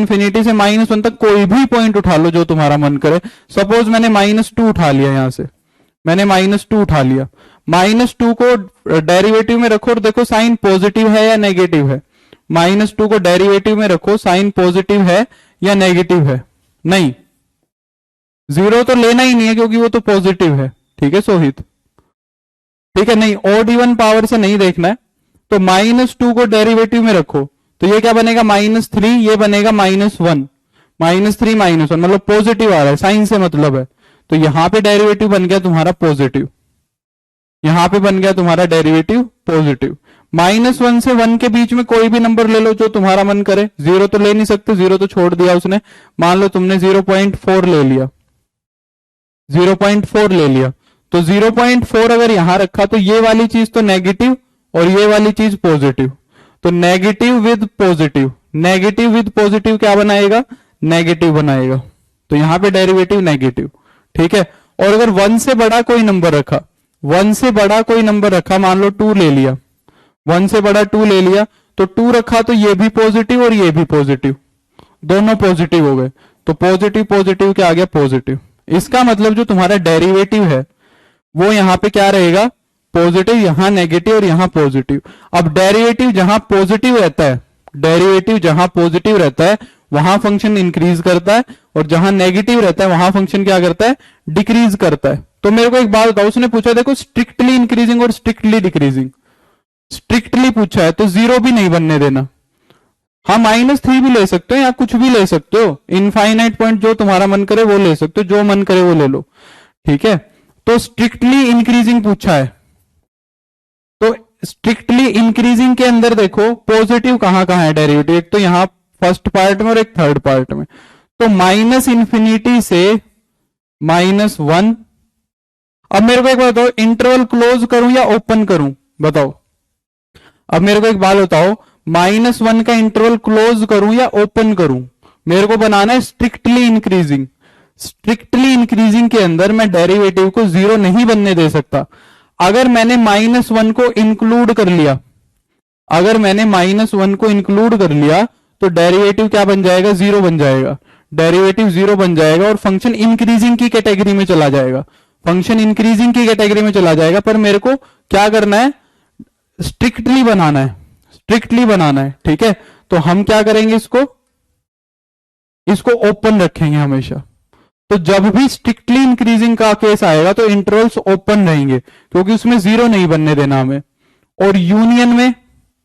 -1 तक कोई भी पॉइंट उठा लो जो तुम्हारा मन करे। सपोज मैंने -2 उठा लिया, यहां से मैंने -2 उठा लिया। -2 को डेरिवेटिव में रखो और देखो साइन पॉजिटिव है या नेगेटिव है। -2 को डेरिवेटिव में रखो, साइन पॉजिटिव है या नेगेटिव है, नहीं, 0 तो लेना ही नहीं है क्योंकि वो तो पॉजिटिव है, ठीक है सोहित, ठीक है। नहीं, ऑड इवन पावर से नहीं देखना है। तो -2 को डेरिवेटिव में रखो तो ये क्या बनेगा, -3, ये बनेगा -1, -3 -1, मतलब पॉजिटिव आ रहा है, साइन से मतलब है। तो यहां पे डेरिवेटिव बन गया तुम्हारा पॉजिटिव, यहां पे बन गया तुम्हारा डेरिवेटिव पॉजिटिव। -1 से 1 के बीच में कोई भी नंबर ले लो जो तुम्हारा मन करे। 0 तो ले नहीं सकते, 0 तो छोड़ दिया उसने। मान लो तुमने 0.4 ले लिया, 0.4 ले लिया, तो 0.4 अगर यहां रखा तो ये वाली चीज तो नेगेटिव और ये वाली चीज पॉजिटिव, तो negative with positive, negative with positive क्या बनाएगा, नेगेटिव बनाएगा, तो यहां पे डेरिवेटिव नेगेटिव। ठीक है, और अगर 1 से बड़ा कोई नंबर रखा, 1 से बड़ा कोई नंबर रखा, मान लो 2 ले लिया, 1 से बड़ा 2 ले लिया, तो 2 रखा तो ये भी पॉजिटिव और ये भी पॉजिटिव, दोनों पॉजिटिव हो गए, तो पॉजिटिव पॉजिटिव क्या आ गया, पॉजिटिव। इसका मतलब जो तुम्हारा डेरिवेटिव है वो यहां पे क्या रहेगा, पॉजिटिव, यहां नेगेटिव और यहां पॉजिटिव। अब डेरिवेटिव जहां पॉजिटिव रहता है, डेरिवेटिव जहां पॉजिटिव रहता है वहां फंक्शन इंक्रीज करता है, और जहां नेगेटिव रहता है वहां फंक्शन क्या करता है, डिक्रीज करता है। तो मेरे को एक बात बताओ, उसने पूछा देखो स्ट्रिक्टली इंक्रीजिंग और स्ट्रिक्टली डिक्रीजिंग, स्ट्रिक्टली पूछा है तो 0 भी नहीं बनने देना। हाँ -3 भी ले सकते हो या कुछ भी ले सकते हो, इनफाइनाइट पॉइंट जो तुम्हारा मन करे वो ले सकते हो, जो मन करे वो ले लो। ठीक है, तो स्ट्रिक्टली इंक्रीजिंग पूछा है, तो स्ट्रिक्टली इंक्रीजिंग के अंदर देखो पॉजिटिव कहां कहां है डेरिवेटिव, एक तो यहां फर्स्ट पार्ट में और एक थर्ड पार्ट में, तो -∞ से -1। अब मेरे को एक बात बताओ, इंटरवल क्लोज करूं या ओपन करूं, बताओ। अब मेरे को एक बात बताओ, -1 का इंटरवल क्लोज करूं या ओपन करूं, मेरे को बनाना है स्ट्रिक्टली इंक्रीजिंग। स्ट्रिक्टली इंक्रीजिंग के अंदर मैं डेरिवेटिव को 0 नहीं बनने दे सकता। अगर मैंने -1 को इंक्लूड कर लिया, अगर मैंने -1 को इंक्लूड कर लिया तो डेरिवेटिव क्या बन जाएगा, 0 बन जाएगा, डेरिवेटिव 0 बन जाएगा और फंक्शन इंक्रीजिंग की कैटेगरी में चला जाएगा, फंक्शन इंक्रीजिंग की कैटेगरी में चला जाएगा। पर मेरे को क्या करना है, स्ट्रिक्टली बनाना है, स्ट्रिक्टली बनाना है। ठीक है, तो हम क्या करेंगे, इसको ओपन रखेंगे हमेशा। तो जब भी स्ट्रिक्टली इंक्रीजिंग का केस आएगा तो इंटरवल्स ओपन रहेंगे, क्योंकि उसमें 0 नहीं बनने देना हमें। और यूनियन में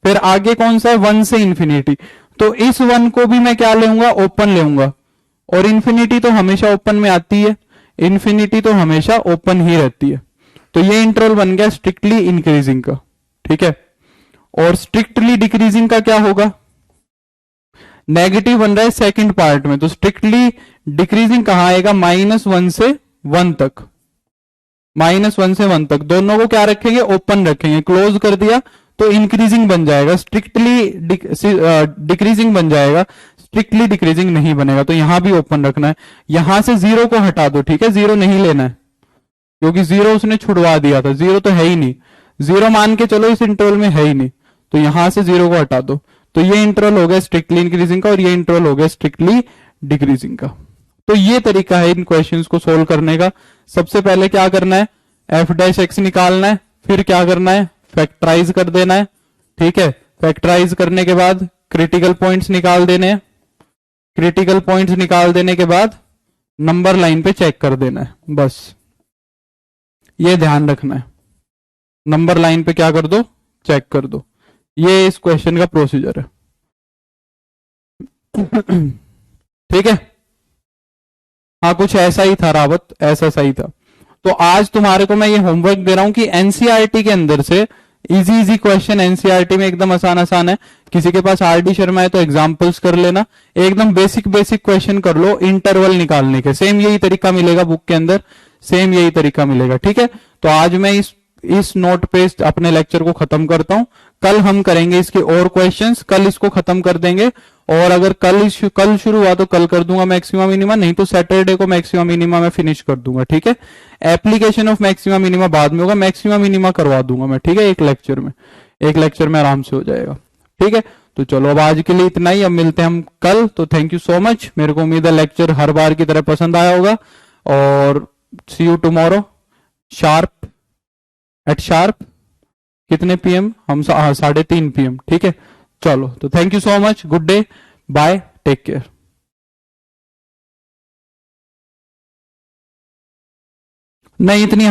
फिर आगे कौन सा है, 1 से इंफिनिटी, तो इस 1 को भी मैं क्या लेऊंगा, ओपन लेऊंगा, और इंफिनिटी तो हमेशा ओपन में आती है, इंफिनिटी तो हमेशा ओपन ही रहती है। तो ये इंटरवल बन गया स्ट्रिक्टली इंक्रीजिंग का। ठीक है, और स्ट्रिक्टली डिक्रीजिंग का क्या होगा, नेगेटिव बन रहा है सेकंड पार्ट में, तो स्ट्रिक्टली डिक्रीजिंग कहां आएगा, -1 से 1 तक, -1 से 1 तक, दोनों को क्या रखेंगे, ओपन रखेंगे, क्लोज कर दिया तो इंक्रीजिंग बन जाएगा, स्ट्रिक्टली डिक्रीजिंग बन जाएगा, स्ट्रिक्टली डिक्रीजिंग नहीं बनेगा, तो यहां भी ओपन रखना है। यहां से 0 को हटा दो, ठीक है, 0 नहीं लेना है, क्योंकि 0 उसने छुड़वा दिया था, 0 तो है ही नहीं, 0 मान के चलो इस इंटरवल में है ही नहीं, तो यहां से 0 को हटा दो। तो ये इंटरवल हो गया स्ट्रिक्टली इंक्रीजिंग का और ये इंटरवल हो गया स्ट्रिक्टली डिक्रीजिंग का। तो ये तरीका है इन क्वेश्चंस को सोल्व करने का। सबसे पहले क्या करना है, f' निकालना है, फिर क्या करना है, फैक्टराइज कर देना है। ठीक है, फैक्टराइज करने के बाद क्रिटिकल पॉइंट्स निकाल देने हैं, क्रिटिकल पॉइंट्स निकाल देने के बाद नंबर लाइन पे चेक कर देना है, बस ये ध्यान रखना है, नंबर लाइन पे क्या कर दो, चेक कर दो। ये इस क्वेश्चन का प्रोसीजर है। ठीक है, हाँ कुछ ऐसा ही था रावत, ऐसा सही था। तो आज तुम्हारे को मैं ये होमवर्क दे रहा हूं कि एनसीईआरटी के अंदर से इजी इजी क्वेश्चन, एनसीईआरटी में एकदम आसान आसान है। किसी के पास आरडी शर्मा है तो एग्जांपल्स कर लेना, एकदम बेसिक बेसिक क्वेश्चन कर लो इंटरवल निकालने के, सेम यही तरीका मिलेगा बुक के अंदर, सेम यही तरीका मिलेगा। ठीक है, तो आज मैं इस नोट पे अपने लेक्चर को खत्म करता हूं। कल हम करेंगे इसके और क्वेश्चंस, कल इसको खत्म कर देंगे, और अगर कल शुरू हुआ तो कल कर दूंगा मैक्सिमम मिनिमा, नहीं तो सैटरडे को मैक्सिमम मिनिमा मैं फिनिश कर दूंगा। ठीक है, एप्लीकेशन ऑफ मैक्सिमम मिनिमा बाद में होगा, मैक्सिमम मिनिमा करवा दूंगा मैं। ठीक है, एक लेक्चर में आराम से हो जाएगा। ठीक है, तो चलो अब आज के लिए इतना ही, अब मिलते हैं हम कल। तो थैंक यू सो मच, मेरे को उम्मीद है लेक्चर हर बार की तरह पसंद आया होगा, और सी यू टुमारो शार्प कितने PM, हम 3:30 PM। ठीक है, चलो तो thank you so much, good day, bye, take care. नहीं इतनी